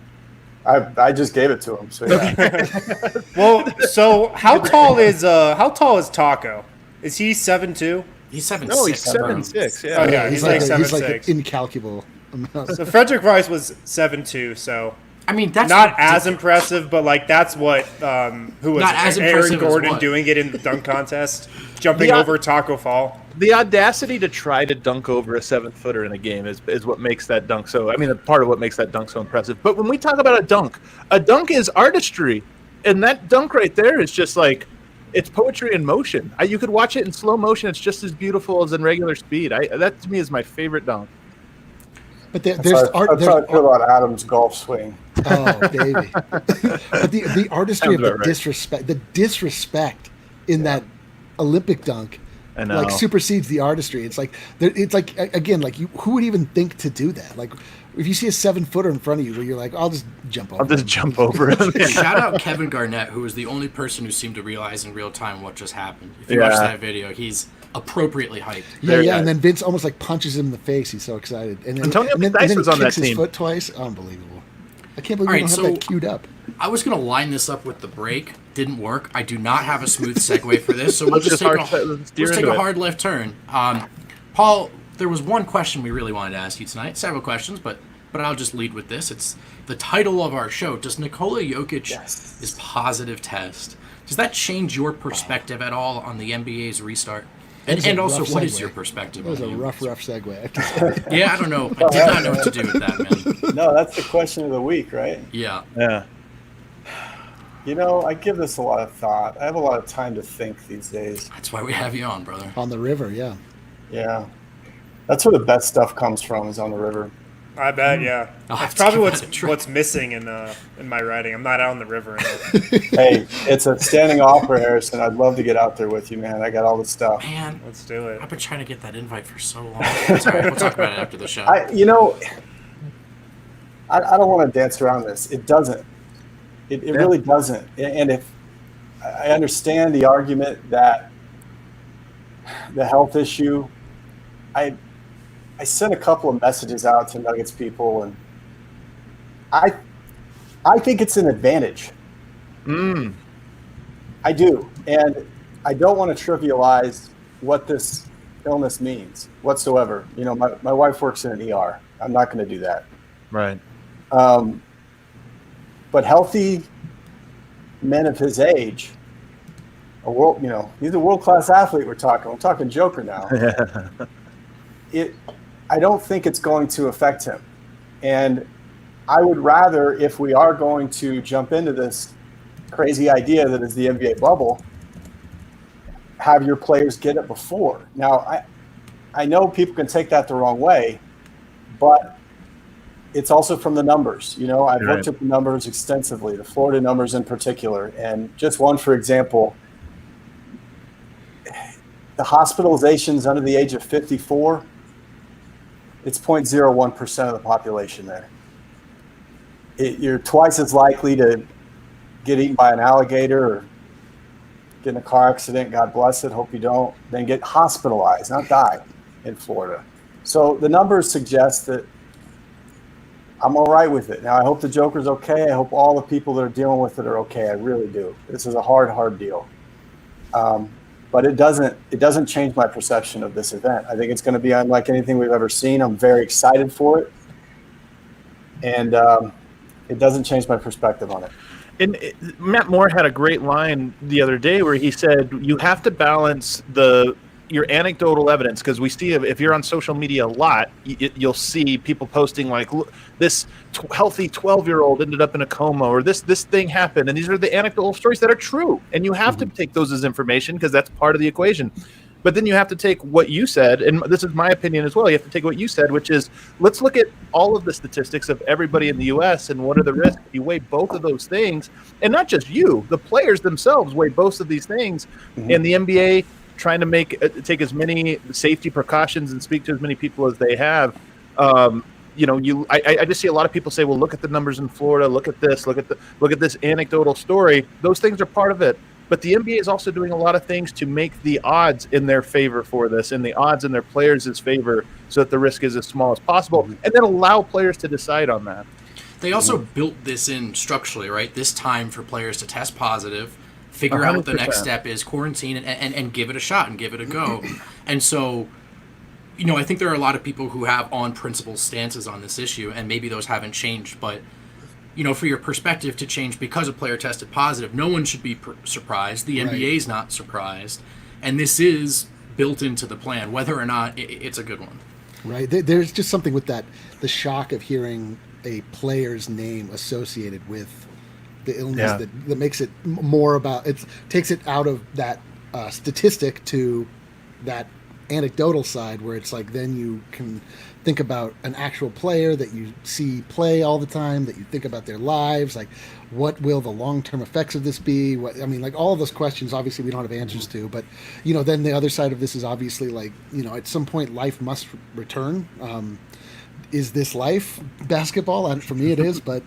Speaker 7: I just gave it to him. So yeah.
Speaker 2: Well, so how tall is Taco? Is he 7'2"?
Speaker 5: He's 7'6".
Speaker 4: No, he's 7'6". Yeah.
Speaker 2: Oh, yeah, he's like
Speaker 6: 7'6".
Speaker 2: 7'6".
Speaker 6: An incalculable amount.
Speaker 2: So Frederick Rice was 7'2", so
Speaker 5: I mean, that's
Speaker 2: not as impressive, but like that's what who was
Speaker 5: Not
Speaker 2: it?
Speaker 5: as
Speaker 2: Aaron
Speaker 5: impressive as
Speaker 2: Gordon
Speaker 5: what?
Speaker 2: doing it in the dunk contest, jumping
Speaker 4: Yeah.
Speaker 2: over Taco Fall.
Speaker 4: The audacity to try to dunk over a 7-footer in a game is what makes that dunk so. I mean, part of what makes that dunk so impressive. But when we talk about a dunk is artistry, and that dunk right there is just like it's poetry in motion. You could watch it in slow motion; it's just as beautiful as in regular speed. That to me is my favorite dunk.
Speaker 6: But there's
Speaker 7: That's
Speaker 6: art.
Speaker 7: how I
Speaker 6: There's
Speaker 7: feel about Adam's golf swing.
Speaker 6: Oh, baby. But the artistry of
Speaker 4: Sounds
Speaker 6: the
Speaker 4: about right.
Speaker 6: disrespect in that Olympic dunk,
Speaker 4: I know.
Speaker 6: like supersedes the artistry. It's like again, like who would even think to do that? Like if you see a 7-footer in front of you, where you're like, I'll just jump over.
Speaker 4: I'll just jump over him.
Speaker 5: Shout out Kevin Garnett, who was the only person who seemed to realize in real time what just happened. If you
Speaker 4: Yeah.
Speaker 5: watch that video, he's appropriately hyped.
Speaker 6: Yeah, and then Vince almost like punches him in the face. He's so excited. And then,
Speaker 4: Antonio
Speaker 6: and then
Speaker 4: Dice
Speaker 6: he
Speaker 4: was on that
Speaker 6: kicks his
Speaker 4: team.
Speaker 6: foot twice. Unbelievable. I can't believe
Speaker 5: All
Speaker 6: we
Speaker 5: right,
Speaker 6: don't have
Speaker 5: so-
Speaker 6: that queued up.
Speaker 5: I was going to line this up with the break. Didn't work. I do not have a smooth segue for this, so we'll
Speaker 4: Let's
Speaker 5: just
Speaker 4: just
Speaker 5: take
Speaker 4: let's steer
Speaker 5: a
Speaker 4: into it.
Speaker 5: hard left turn. Paul, there was one question we really wanted to ask you tonight. Several questions, but I'll just lead with this. It's the title of our show. Does Nikola Jokic is positive test? Does that change your perspective at all on the NBA's restart? And also,
Speaker 6: rough
Speaker 5: what is
Speaker 6: segue.
Speaker 5: your perspective?
Speaker 6: That was
Speaker 5: on
Speaker 6: a
Speaker 5: him?
Speaker 6: rough segue. I have to say.
Speaker 5: Yeah, I don't know. I did not know what to do with that, man.
Speaker 7: No, that's the question of the week, right?
Speaker 5: Yeah.
Speaker 4: Yeah.
Speaker 7: You know, I give this a lot of thought. I have a lot of time to think these days.
Speaker 5: That's why we have you on, brother.
Speaker 6: On the river, yeah.
Speaker 7: Yeah. That's where the best stuff comes from, is on the river.
Speaker 2: I bet, yeah.
Speaker 5: I'll have
Speaker 2: That's
Speaker 5: to
Speaker 2: probably
Speaker 5: give that a try.
Speaker 2: what's missing in my writing. I'm not out on the river.
Speaker 7: Hey, it's a standing offer, Harrison. I'd love to get out there with you, man. I got all the stuff.
Speaker 5: Man,
Speaker 2: Let's do it.
Speaker 5: I've been trying to get that invite for so long. It's all right. We'll talk about it after the show.
Speaker 7: I don't want to dance around this. It doesn't. It really doesn't. And if I understand the argument that the health issue, I sent a couple of messages out to Nuggets people, and I think it's an advantage. I do, and I don't want to trivialize what this illness means whatsoever. You know, my wife works in an ER. I'm not going to do that.
Speaker 4: Right.
Speaker 7: But healthy men of his age, he's a world-class athlete. We're talking Joker now. I don't think it's going to affect him. And I would rather, if we are going to jump into this crazy idea that is the NBA bubble, have your players get it before. Now, I know people can take that the wrong way, but it's also from the numbers. You know, I've looked at the numbers extensively, the Florida numbers in particular. And just one, for example, the hospitalizations under the age of 54, it's 0.01% of the population there. You're twice as likely to get eaten by an alligator or get in a car accident, God bless it, hope you don't, than get hospitalized, not die in Florida. So the numbers suggest that I'm all right with it. Now, I hope the Joker's okay. I hope all the people that are dealing with it are okay. I really do. This is a hard deal. But it doesn't change my perception of this event. I think it's going to be unlike anything we've ever seen. I'm very excited for it. And it doesn't change my perspective on it.
Speaker 4: And Matt Moore had a great line the other day where he said, you have to balance your anecdotal evidence, because we see, if you're on social media a lot, you'll see people posting like, look, this healthy 12-year-old ended up in a coma, or this thing happened, and these are the anecdotal stories that are true, and you have to take those as information because that's part of the equation. But then you have to take what you said, and this is my opinion as well. You have to take what you said, which is let's look at all of the statistics of everybody in the U.S. and what are the risks. You weigh both of those things, and not just you, the players themselves weigh both of these things. And the NBA trying to take as many safety precautions and speak to as many people as they have. I just see a lot of people say, well, look at the numbers in Florida, look at this anecdotal story. Those things are part of it. But the NBA is also doing a lot of things to make the odds in their favor for this and the odds in their players' favor so that the risk is as small as possible, and then allow players to decide on that.
Speaker 5: They also built this in structurally, right? This time for players to test positive, figure out what the next step is, quarantine, and give it a shot and give it a go. And so, I think there are a lot of people who have on-principle stances on this issue, and maybe those haven't changed, but for your perspective to change because a player tested positive, no one should be surprised. The NBA is not surprised. And this is built into the plan, whether or not it's a good one.
Speaker 6: Right. There's just something with the shock of hearing a player's name associated with the illness that makes it more about, it takes it out of that statistic to that anecdotal side where it's like then you can think about an actual player that you see play all the time, that you think about their lives, like what will the long-term effects of this be? All of those questions obviously we don't have answers to, but then the other side of this is obviously at some point life must return. Is this life basketball? For me it is, but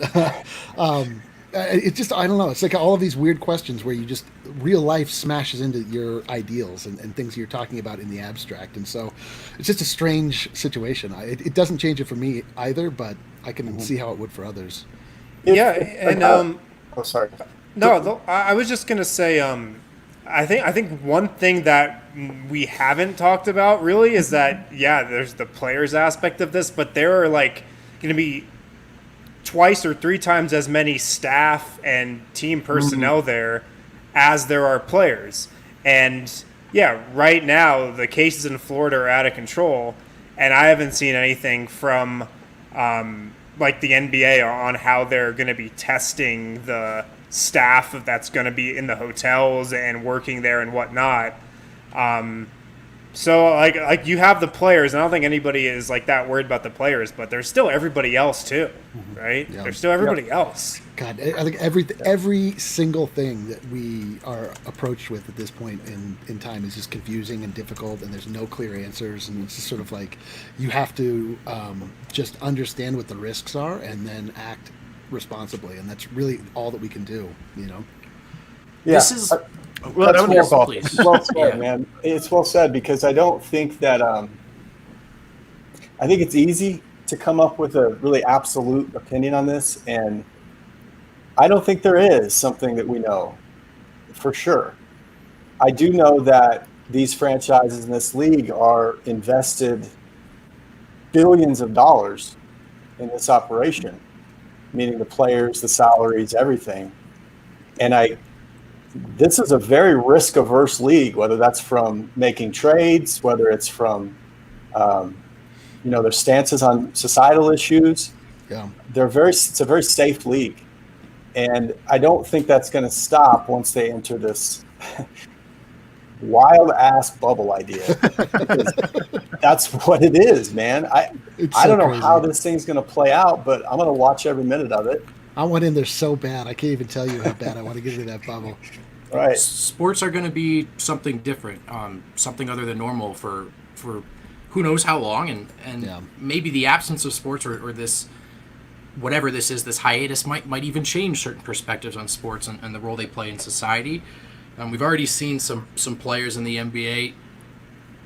Speaker 6: it just, I don't know. It's like all of these weird questions where you just, real life smashes into your ideals and things you're talking about in the abstract. And so it's just a strange situation. It doesn't change it for me either, but I can see how it would for others.
Speaker 7: Sorry.
Speaker 2: No, I was just going to say, I think one thing that we haven't talked about really is that, there's the players aspect of this, but there are going to be twice or three times as many staff and team personnel there as there are players. And right now the cases in Florida are out of control, and I haven't seen anything from the NBA on how they're going to be testing the staff that's going to be in the hotels and working there and whatnot. So you have the players, and I don't think anybody is that worried about the players, but there's still everybody else too, right? Yeah. There's still everybody else.
Speaker 6: God, I think every single thing that we are approached with at this point in time is just confusing and difficult, and there's no clear answers, and it's just sort of you have to just understand what the risks are and then act responsibly, and that's really all that we can do,
Speaker 7: Yeah.
Speaker 5: This is...
Speaker 7: That's well said, man. It's well said, because I don't think that I think it's easy to come up with a really absolute opinion on this, and I don't think there is something that we know for sure. I do know that these franchises in this league are invested billions of dollars in this operation, meaning the players, the salaries, everything. And this is a very risk-averse league, whether that's from making trades, whether it's from, their stances on societal issues.
Speaker 6: Yeah,
Speaker 7: it's a very safe league, and I don't think that's going to stop once they enter this wild-ass bubble idea. That's what it is, man. I don't know how this thing's going to play out, but I'm going to watch every minute of it.
Speaker 6: I want in there so bad. I can't even tell you how bad I want to get into that bubble.
Speaker 7: Right.
Speaker 5: Sports are going to be something different, something other than normal for who knows how long, and maybe the absence of sports or this, whatever this is, this hiatus might even change certain perspectives on sports and the role they play in society. We've already seen some players in the NBA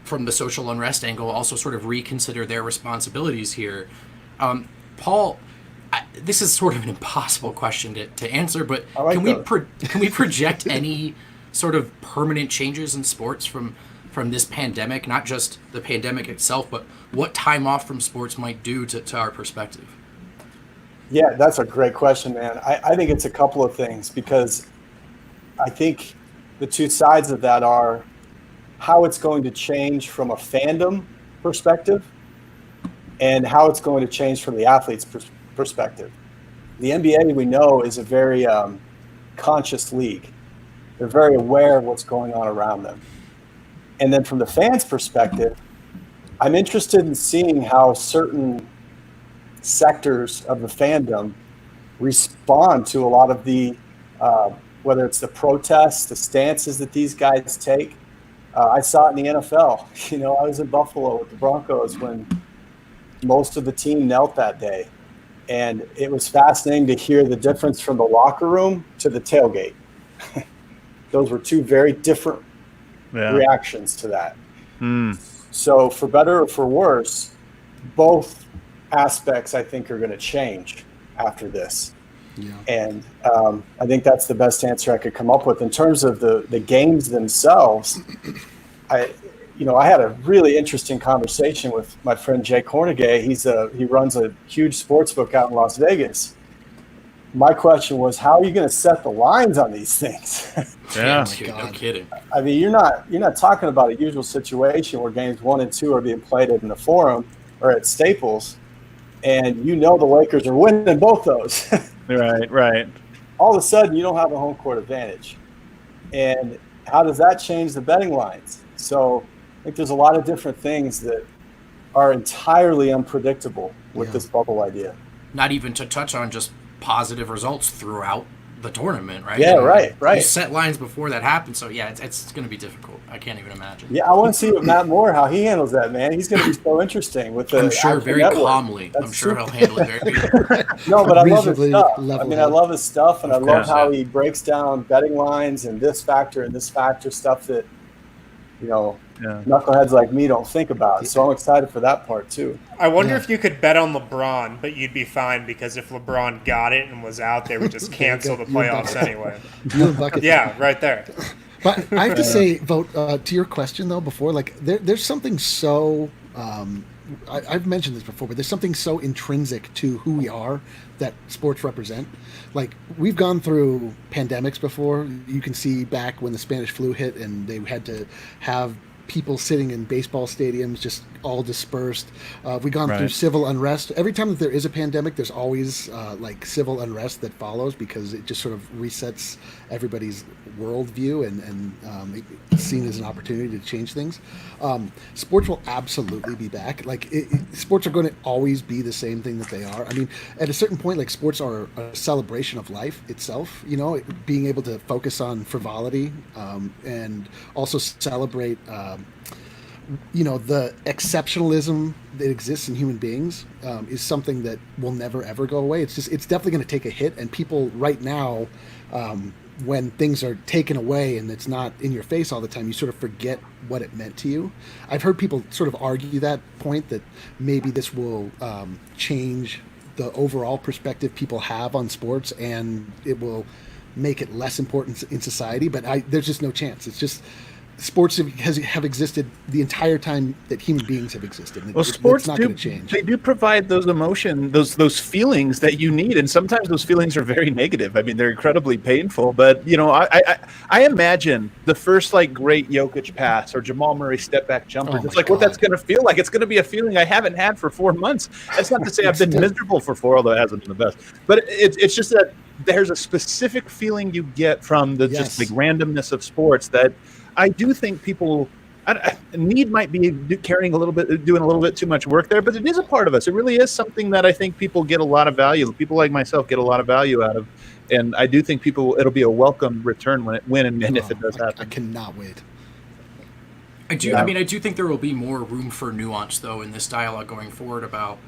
Speaker 5: from the social unrest angle also sort of reconsider their responsibilities here. Paul, this is sort of an impossible question to answer, but can we project any sort of permanent changes in sports from this pandemic? Not just the pandemic itself, but what time off from sports might do to our perspective?
Speaker 7: Yeah, that's a great question, man. I think it's a couple of things, because I think the two sides of that are how it's going to change from a fandom perspective and how it's going to change from the athlete's perspective. The NBA, we know, is a very conscious league. They're very aware of what's going on around them. And then from the fans' perspective, I'm interested in seeing how certain sectors of the fandom respond to a lot of the, whether it's the protests, the stances that these guys take. I saw it in the NFL. I was in Buffalo with the Broncos when most of the team knelt that day. And it was fascinating to hear the difference from the locker room to the tailgate. Those were two very different reactions to that. So for better or for worse, both aspects I think are going to change after this. Yeah. And I think that's the best answer I could come up with. In terms of the games themselves, I had a really interesting conversation with my friend Jay Kornegay. He runs a huge sports book out in Las Vegas. My question was, how are you going to set the lines on these things?
Speaker 5: No kidding.
Speaker 7: I mean, you're not talking about a usual situation where games 1 and 2 are being played in the Forum or at Staples, and the Lakers are winning both those.
Speaker 4: Right.
Speaker 7: All of a sudden, you don't have a home court advantage. And how does that change the betting lines? So I think there's a lot of different things that are entirely unpredictable with this bubble idea.
Speaker 5: Not even to touch on just positive results throughout the tournament, right?
Speaker 7: Yeah, right.
Speaker 5: You set lines before that happens, so it's going to be difficult. I can't even imagine.
Speaker 7: Yeah, I want to see what Matt Moore, how he handles that, man. He's going to be so interesting with the.
Speaker 5: I'm sure very network. Calmly. I'm sure he'll handle it very good.
Speaker 7: No, but I love his stuff. I love his stuff, and I love how he breaks down betting lines and this factor stuff that, knuckleheads like me don't think about. So I'm excited for that part too.
Speaker 2: I wonder if you could bet on LeBron, but you'd be fine because if LeBron got it and was out, they would just cancel the playoffs anyway. Yeah, right there.
Speaker 6: But I have to say, Vote, to your question though before, like there's something so I've mentioned this before, but there's something so intrinsic to who we are that sports represent. Like, we've gone through pandemics before. You can see back when the Spanish flu hit and they had to have people sitting in baseball stadiums just all dispersed. We've gone through civil unrest. Every time that there is a pandemic, there's always like civil unrest that follows because it just sort of resets everybody's worldview and it's seen as an opportunity to change things. Sports will absolutely be back. Like sports are going to always be the same thing that they are. I mean, at a certain point, like sports are a celebration of life itself, being able to focus on frivolity and also celebrate the exceptionalism that exists in human beings is something that will never ever go away. It's definitely going to take a hit, and people right now, when things are taken away and it's not in your face all the time, you sort of forget what it meant to you. I've heard people sort of argue that point, that maybe this will change the overall perspective people have on sports, and it will make it less important in society. But there's just no chance. It's just sports have existed the entire time that human beings have existed.
Speaker 4: Well, sports
Speaker 6: it's not going to change.
Speaker 4: They do provide those emotions, those feelings that you need, and sometimes those feelings are very negative. I mean, they're incredibly painful. But I imagine the first great Jokic pass or Jamal Murray step back jumper. It's like what that's going to feel like. It's going to be a feeling I haven't had for 4 months. That's not to say I've been miserable for 4, although it hasn't been the best. But it's just that there's a specific feeling you get from the just randomness of sports that I do think people might be doing a little bit too much work there, but it is a part of us. It really is something that I think people get a lot of value. People like myself get a lot of value out of, and I do think it'll be a welcome return when and if it does happen.
Speaker 6: I cannot wait.
Speaker 5: I do think there will be more room for nuance though in this dialogue going forward about.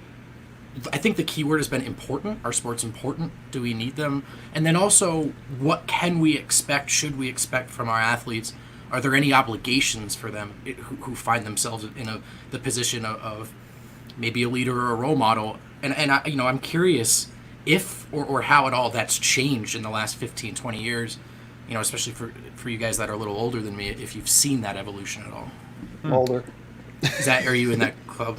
Speaker 5: I think the key word has been important. Are sports important? Do we need them? And then also, what can we expect? Should we expect from our athletes? Are there any obligations for them who find themselves in the position of maybe a leader or a role model? And I'm curious if or how at all that's changed in the last 15, 20 years, especially for you guys that are a little older than me, if you've seen that evolution at all.
Speaker 7: Older.
Speaker 5: Are you in that club?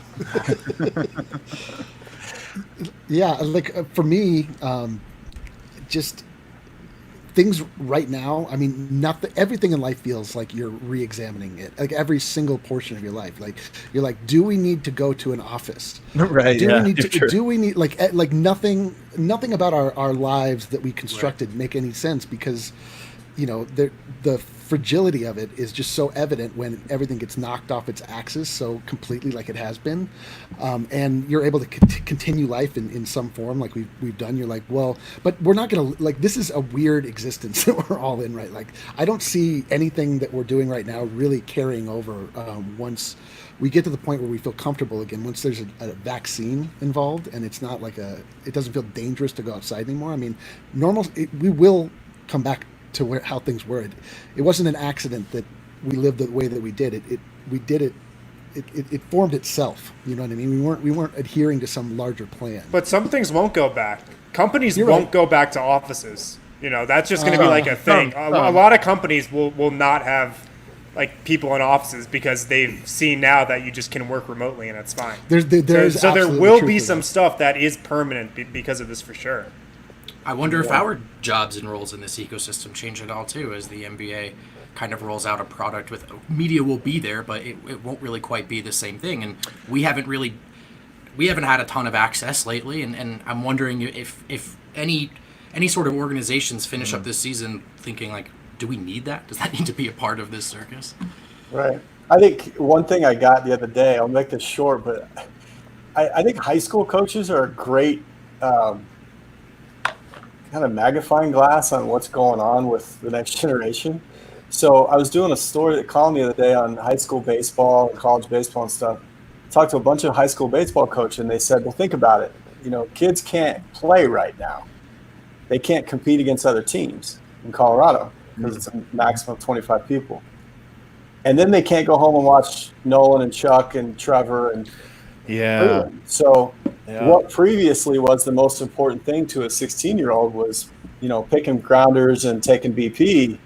Speaker 6: Yeah, for me, just things right now. I mean, everything in life feels like you're re-examining it. Like every single portion of your life. Like you're like, do we need to go to an office?
Speaker 4: Right.
Speaker 6: Do we need like nothing about our lives that we constructed make any sense because, the fragility of it is just so evident when everything gets knocked off its axis so completely like it has been, and you're able to continue life in some form like we've done. You're like, well, but we're not going to, like, this is a weird existence that we're all in, right? Like, I don't see anything that we're doing right now really carrying over once we get to the point where we feel comfortable again, once there's a vaccine involved and it's not like it doesn't feel dangerous to go outside anymore. I mean, we will come back to how things were. It wasn't an accident that we lived the way that we did it. It formed itself. You know what I mean? We weren't adhering to some larger plan.
Speaker 2: But some things won't go back. Companies won't go back to offices. You know, that's just going to be like a thing. A lot of companies will not have like people in offices because they've seen now that you just can work remotely and it's fine.
Speaker 6: So
Speaker 2: there will be some stuff that is permanent because of this for sure.
Speaker 5: I wonder if our jobs and roles in this ecosystem change at all too, as the NBA kind of rolls out a product with media will be there, but it won't really quite be the same thing. And we haven't had a ton of access lately. And I'm wondering if any sort of organizations finish up this season thinking like, do we need that? Does that need to be a part of this circus?
Speaker 7: Right. I think one thing I got the other day, I'll make this short, but I think high school coaches are a great kind of magnifying glass on what's going on with the next generation. So I was doing a column the other day on high school baseball and college baseball and stuff. Talked to a bunch of high school baseball coaches, and they said, well, think about it. You know, kids can't play right now. They can't compete against other teams in Colorado because it's a maximum of 25 people. And then they can't go home and watch Nolan and Chuck and Trevor and Freeland. So what previously was the most important thing to a 16-year-old was, you know, picking grounders and taking BP.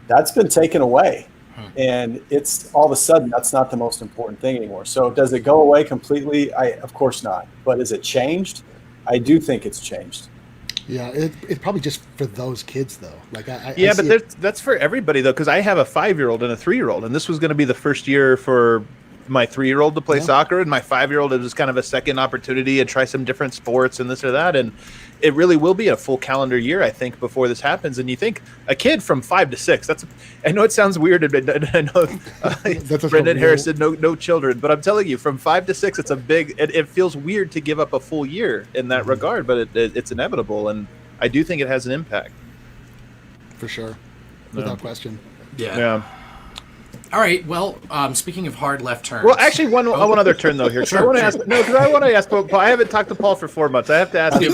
Speaker 7: That's been taken away. And it's all of a sudden, that's not the most important thing anymore. So does it go away completely? Of course not. But is it changed? I do think it's changed.
Speaker 6: Yeah, it's probably just for those kids though. Like
Speaker 4: that's for everybody though, because I have a 5-year-old and a 3-year-old, and this was going to be the first year for my 3-year-old to play soccer, and my 5-year-old, it was kind of a second opportunity and try some different sports and this or that. And it really will be a full calendar year, I think, before this happens. And you think a kid from 5 to 6, I know it sounds weird. I know Brendan Harris said no children, but I'm telling you, from 5 to 6, it's a big, it feels weird to give up a full year in that regard, but it's inevitable. And I do think it has an impact.
Speaker 6: For sure. Without question.
Speaker 4: Yeah.
Speaker 5: All right. Well, speaking of hard left turns.
Speaker 4: Well, actually, one other turn though here. Sure, I want to ask Paul. I haven't talked to Paul for 4 months. I have to ask him.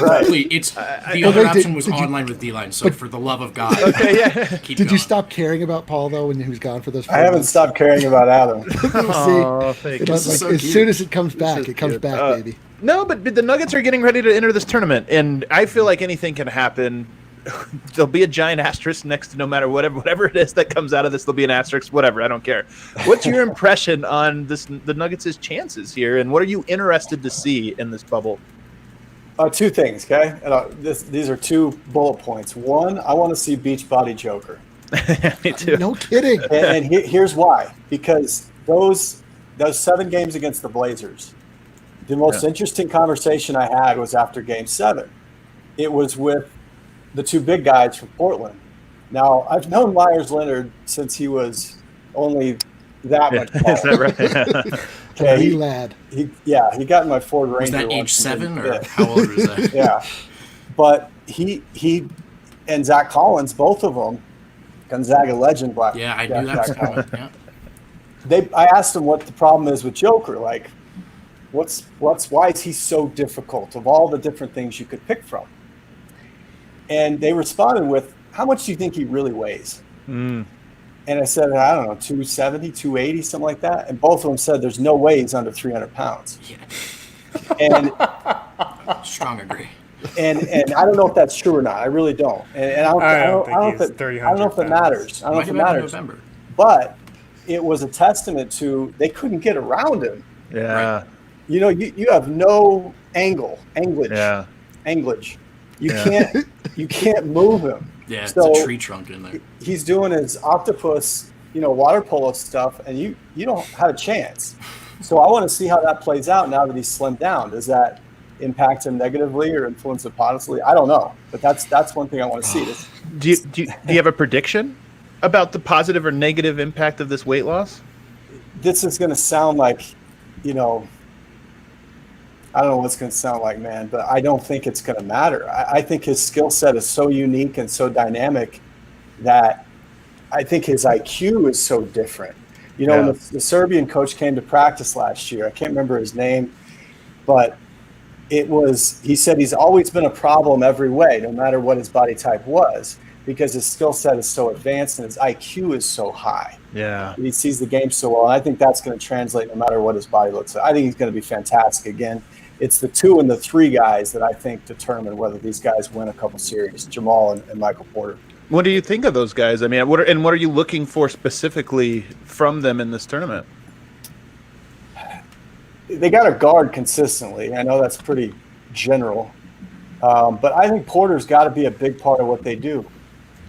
Speaker 5: It's the other option was online with D-line. So for the love of God,
Speaker 6: Did you stop caring about Paul though when he was gone for those?
Speaker 7: I haven't stopped caring about Adam.
Speaker 6: As soon as it comes back, baby.
Speaker 4: No, but the Nuggets are getting ready to enter this tournament, and I feel like anything can happen. There'll be a giant asterisk next to no matter whatever it is that comes out of this. There'll be an asterisk, whatever. I don't care. What's your impression on the Nuggets' chances here, and what are you interested to see in this bubble?
Speaker 7: 2 things, okay? These are 2 bullet points. One, I want to see Beachbody Joker.
Speaker 4: Me too.
Speaker 6: No kidding.
Speaker 7: And here's why. Because those 7 games against the Blazers, the most interesting conversation I had was after Game 7. It was with the 2 big guys from Portland. Now, I've known Myers Leonard since he was only that much taller.
Speaker 4: Is that right?
Speaker 7: Okay,
Speaker 6: lad.
Speaker 7: He got in my Ford Ranger.
Speaker 5: Was that age 7 or how old was that?
Speaker 7: Yeah. But he and Zach Collins, both of them, Gonzaga legend.
Speaker 5: Yeah, I knew that was coming. Yeah.
Speaker 7: I asked him what the problem is with Joker. Like, why is he so difficult of all the different things you could pick from? And they responded with, how much do you think he really weighs? And I said, I don't know, 270, 280, something like that. And both of them said there's no way he's under 300 pounds.
Speaker 5: Yeah.
Speaker 7: And
Speaker 5: strong agree.
Speaker 7: And I don't know if that's true or not. I really don't. And I don't know if it matters. I don't know if it matters. But it was a testament to they couldn't get around him.
Speaker 4: Yeah.
Speaker 7: Right? You know, you have no anglage. You can't move him.
Speaker 5: Yeah, it's a tree trunk in there.
Speaker 7: He's doing his octopus, water polo stuff, and you don't have a chance. So I want to see how that plays out now that he's slimmed down. Does that impact him negatively or influence him positively? I don't know, but that's one thing I want to see.
Speaker 4: Do you have a prediction? about the positive or negative impact of this weight loss?
Speaker 7: This is going to sound like, I don't know what it's going to sound like, man, but I don't think it's going to matter. I think his skill set is so unique and so dynamic that I think his IQ is so different. When the Serbian coach came to practice last year, I can't remember his name, but he said he's always been a problem every way, no matter what his body type was, because his skill set is so advanced and his IQ is so high.
Speaker 4: Yeah.
Speaker 7: He sees the game so well, and I think that's going to translate no matter what his body looks like. I think he's going to be fantastic again. It's the 2 and the 3 guys that I think determine whether these guys win a couple series, Jamal and Michael Porter.
Speaker 4: What do you think of those guys? I mean, what are you looking for specifically from them in this tournament?
Speaker 7: They got to guard consistently. I know that's pretty general, but I think Porter's got to be a big part of what they do.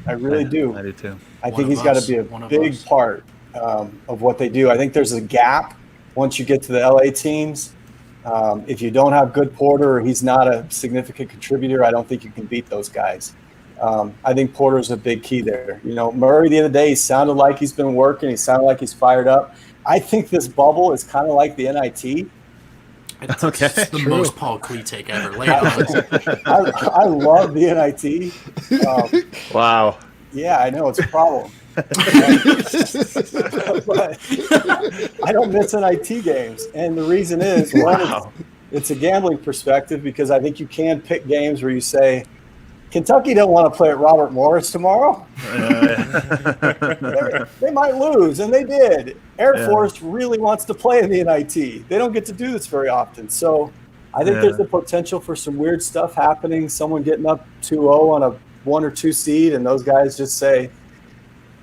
Speaker 7: I really do.
Speaker 4: I do too.
Speaker 7: I think he's got to be a big part of what they do. I think there's a gap once you get to the LA teams. If you don't have good Porter or he's not a significant contributor, I don't think you can beat those guys. I think Porter's a big key there. Murray the other day, he sounded like he's been working. He sounded like he's fired up. I think this bubble is kind of like the NIT.
Speaker 5: It's the most Paul Klee take ever. Lay it on.
Speaker 7: I love the NIT.
Speaker 4: Wow.
Speaker 7: Yeah, I know. It's a problem. But I don't miss NIT games. And the reason is, one, it's a gambling perspective, because I think you can pick games where you say, Kentucky don't want to play at Robert Morris tomorrow. They might lose, and they did. Air Force really wants to play in the NIT. They don't get to do this very often. So I think there's the potential for some weird stuff happening, someone getting up 2-0 on a 1 or 2 seed, and those guys just say,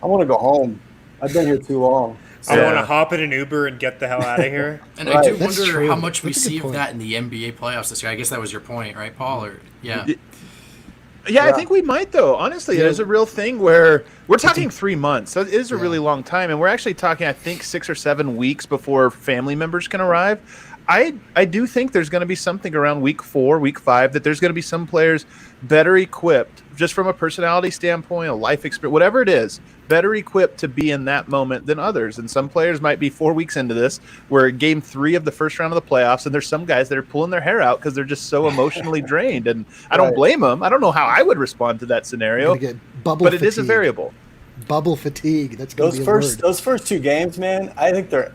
Speaker 7: I want to go home. I've been here too long.
Speaker 2: So I want to hop in an Uber and get the hell out of here.
Speaker 5: And I do wonder how much we see of that in the NBA playoffs this year. I guess that was your point, right, Paul?
Speaker 4: Yeah, I think we might, though. Honestly, there's a real thing where we're talking 3 months. So it is a really long time. And we're actually talking, I think, 6 or 7 weeks before family members can arrive. I do think there's going to be something around week 4, week 5, that there's going to be some players better equipped, just from a personality standpoint, a life experience, whatever it is, better equipped to be in that moment than others. And some players might be 4 weeks into this, we're game 3 of the first round of the playoffs, and there's some guys that are pulling their hair out because they're just so emotionally drained. And I don't blame them. I don't know how I would respond to that scenario, but
Speaker 6: fatigue.
Speaker 4: It is a variable.
Speaker 6: Bubble fatigue. That's going to be
Speaker 7: those first 2 games, man. I think they're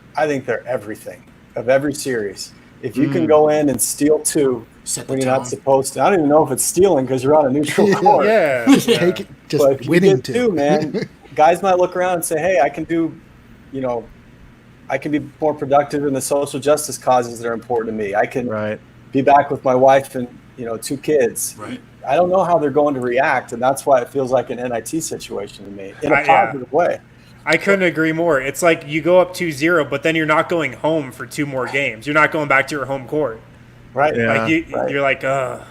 Speaker 7: everything of every series. If you can go in and steal 2 when you're not supposed to, I don't even know if it's stealing because you're on a neutral court.
Speaker 6: Take it, just
Speaker 7: but if
Speaker 6: winning
Speaker 7: you get 2, man, guys might look around and say, "Hey, I can do, I can be more productive in the social justice causes that are important to me. I can be back with my wife and 2 kids."
Speaker 5: Right.
Speaker 7: I don't know how they're going to react, and that's why it feels like an NIT situation to me in a positive way.
Speaker 2: I couldn't agree more. It's like you go up 2-0, but then you're not going home for 2 more games. You're not going back to your home court.
Speaker 7: Right.
Speaker 2: Yeah. You're like,
Speaker 5: yeah,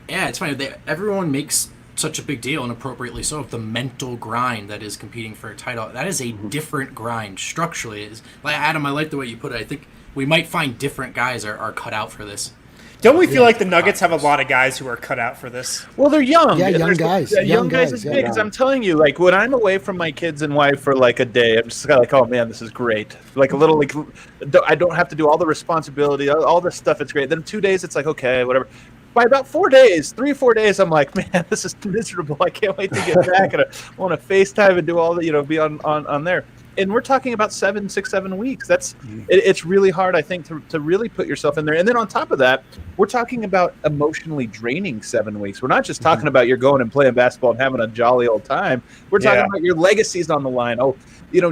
Speaker 5: it's funny. Everyone makes such a big deal, and appropriately so, of the mental grind that is competing for a title. That is a different grind structurally. Like Adam, I like the way you put it. I think we might find different guys are cut out for this.
Speaker 2: Don't we feel like the Nuggets have a lot of guys who are cut out for this?
Speaker 4: Well, they're young.
Speaker 6: Yeah, young guys.
Speaker 4: Young guys is big. Because I'm telling you, like, when I'm away from my kids and wife for like a day, I'm just kind of like, oh man, this is great. Like a little, like, I don't have to do all the responsibility, all this stuff. It's great. Then 2 days, it's like, okay, whatever. By about 4 days, 3 or 4 days, I'm like, man, this is miserable. I can't wait to get back. And I want to FaceTime and do all the, be on there. And we're talking about 7 weeks. It's really hard, I think, to really put yourself in there. And then on top of that, we're talking about emotionally draining 7 weeks. We're not just talking about you're going and playing basketball and having a jolly old time. We're talking about your legacy's on the line. Oh,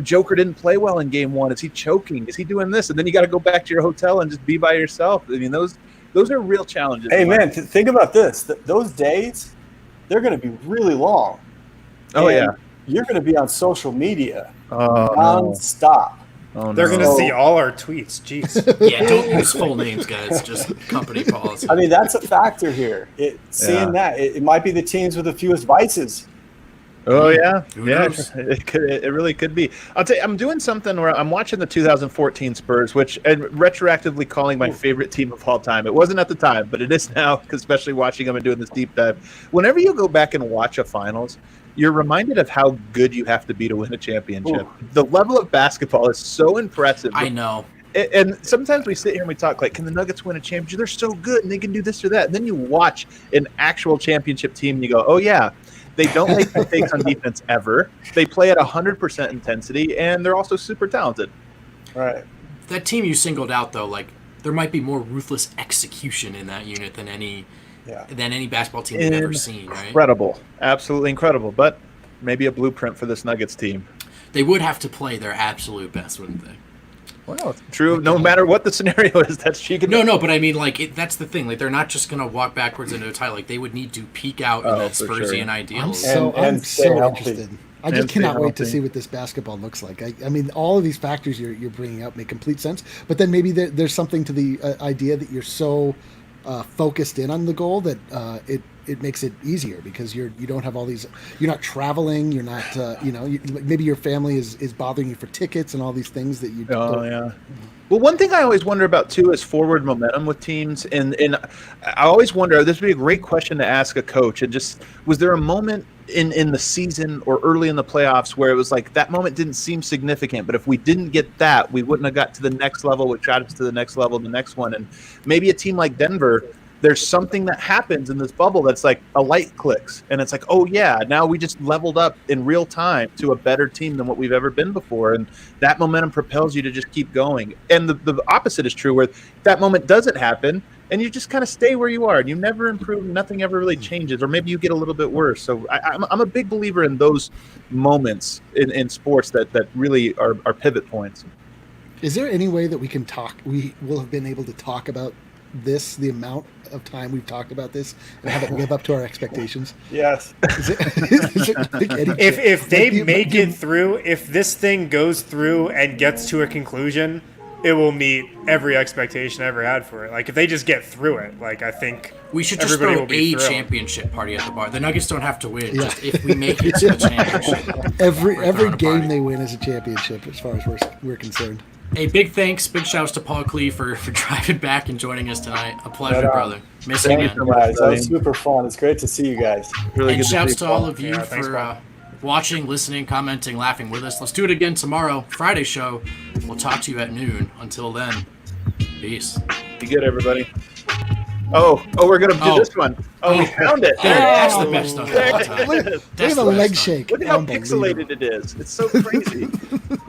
Speaker 4: Joker didn't play well in game 1. Is he choking? Is he doing this? And then you got to go back to your hotel and just be by yourself. I mean, those are real challenges.
Speaker 7: Hey, man, think about this. Those days, they're going to be really long.
Speaker 4: Oh, yeah.
Speaker 7: You're going to be on social media nonstop.
Speaker 2: Oh, no. They're going to see all our tweets. Jeez.
Speaker 5: Yeah, don't use full names, guys. Just company policy.
Speaker 7: I mean, that's a factor here. Seeing that, it might be the teams with the fewest vices.
Speaker 4: Oh, yeah. It really could be. I'll tell you, I'm doing something where I'm watching the 2014 Spurs, which and retroactively calling my favorite team of all time. It wasn't at the time, but it is now, especially watching them and doing this deep dive. Whenever you go back and watch a finals, you're reminded of how good you have to be to win a championship. Ooh. The level of basketball is so impressive.
Speaker 5: I know.
Speaker 4: And sometimes we sit here and we talk like, can the Nuggets win a championship? They're so good and they can do this or that. And then you watch an actual championship team and you go, oh, yeah, they don't make mistakes on defense ever. They play at 100% intensity, and they're also super talented.
Speaker 7: Right.
Speaker 5: That team you singled out, though, like, there might be more ruthless execution in that unit than any basketball team you've ever seen, right?
Speaker 4: Incredible. Absolutely incredible. But maybe a blueprint for this Nuggets team.
Speaker 5: They would have to play their absolute best, wouldn't they?
Speaker 4: Well, true. No matter what the scenario is, that's she can.
Speaker 5: No, but I mean, like, that's the thing. Like, they're not just gonna walk backwards into a title. Like, they would need to peak out in that Spursian ideal.
Speaker 6: I'm so interested. I just cannot wait to see what this basketball looks like. I mean, all of these factors you're bringing up make complete sense. But then maybe there's something to the idea that you're so focused in on the goal that it makes it easier because you don't have all these. You're not traveling. You're not. Maybe your family is bothering you for tickets and all these things that you.
Speaker 4: Oh yeah. Well, one thing I always wonder about too is forward momentum with teams, and I always wonder. This would be a great question to ask a coach. And just was there a moment in the season or early in the playoffs where it was like that moment didn't seem significant, but if we didn't get that, we wouldn't have got to the next level, which got us to the next level, the next one, and maybe a team like Denver. There's something that happens in this bubble that's like a light clicks, and it's like, oh yeah, now we just leveled up in real time to a better team than what we've ever been before, and that momentum propels you to just keep going. And the opposite is true, where that moment doesn't happen, and you just kind of stay where you are, and you never improve, nothing ever really changes, or maybe you get a little bit worse. So I'm a big believer in those moments in sports that really are pivot points.
Speaker 6: Is there any way that we will have been able to talk about this, the amount of time we've talked about this, and have it live up to our expectations?
Speaker 7: Yes.
Speaker 2: If they make it through, if this thing goes through and gets to a conclusion, it will meet every expectation I ever had for it. Like, if they just get through it, like, I think
Speaker 5: we should just throw a championship party at the bar. The Nuggets don't have to win. Yeah. Just if we make it to the championship.
Speaker 6: Every game they win is a championship as far as we're concerned.
Speaker 5: Hey, big thanks, big shouts to Paul Klee for driving back and joining us tonight. A pleasure, brother. Miss you again.
Speaker 7: Guys. That was super fun. It's great to see you guys.
Speaker 5: Really and shouts to all of you for watching, listening, commenting, laughing with us. Let's do it again tomorrow, Friday show. We'll talk to you at noon. Until then, peace.
Speaker 4: Be good, everybody. Oh, we're going to do this one. Oh, we found it.
Speaker 5: That's the best of all time.
Speaker 6: Look at the leg shake.
Speaker 4: Look at how pixelated it is. It's so crazy.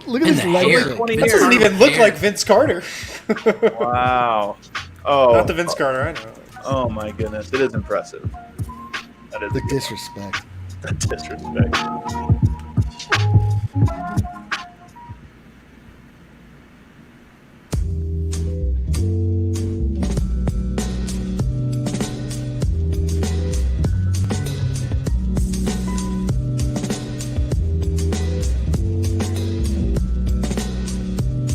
Speaker 6: Look at this leg shake.
Speaker 2: It doesn't even look like Vince Carter.
Speaker 4: Wow. Oh.
Speaker 2: Not the Vince Carter I know.
Speaker 4: Oh, my goodness. It is impressive. That is
Speaker 6: the disrespect.
Speaker 4: The disrespect.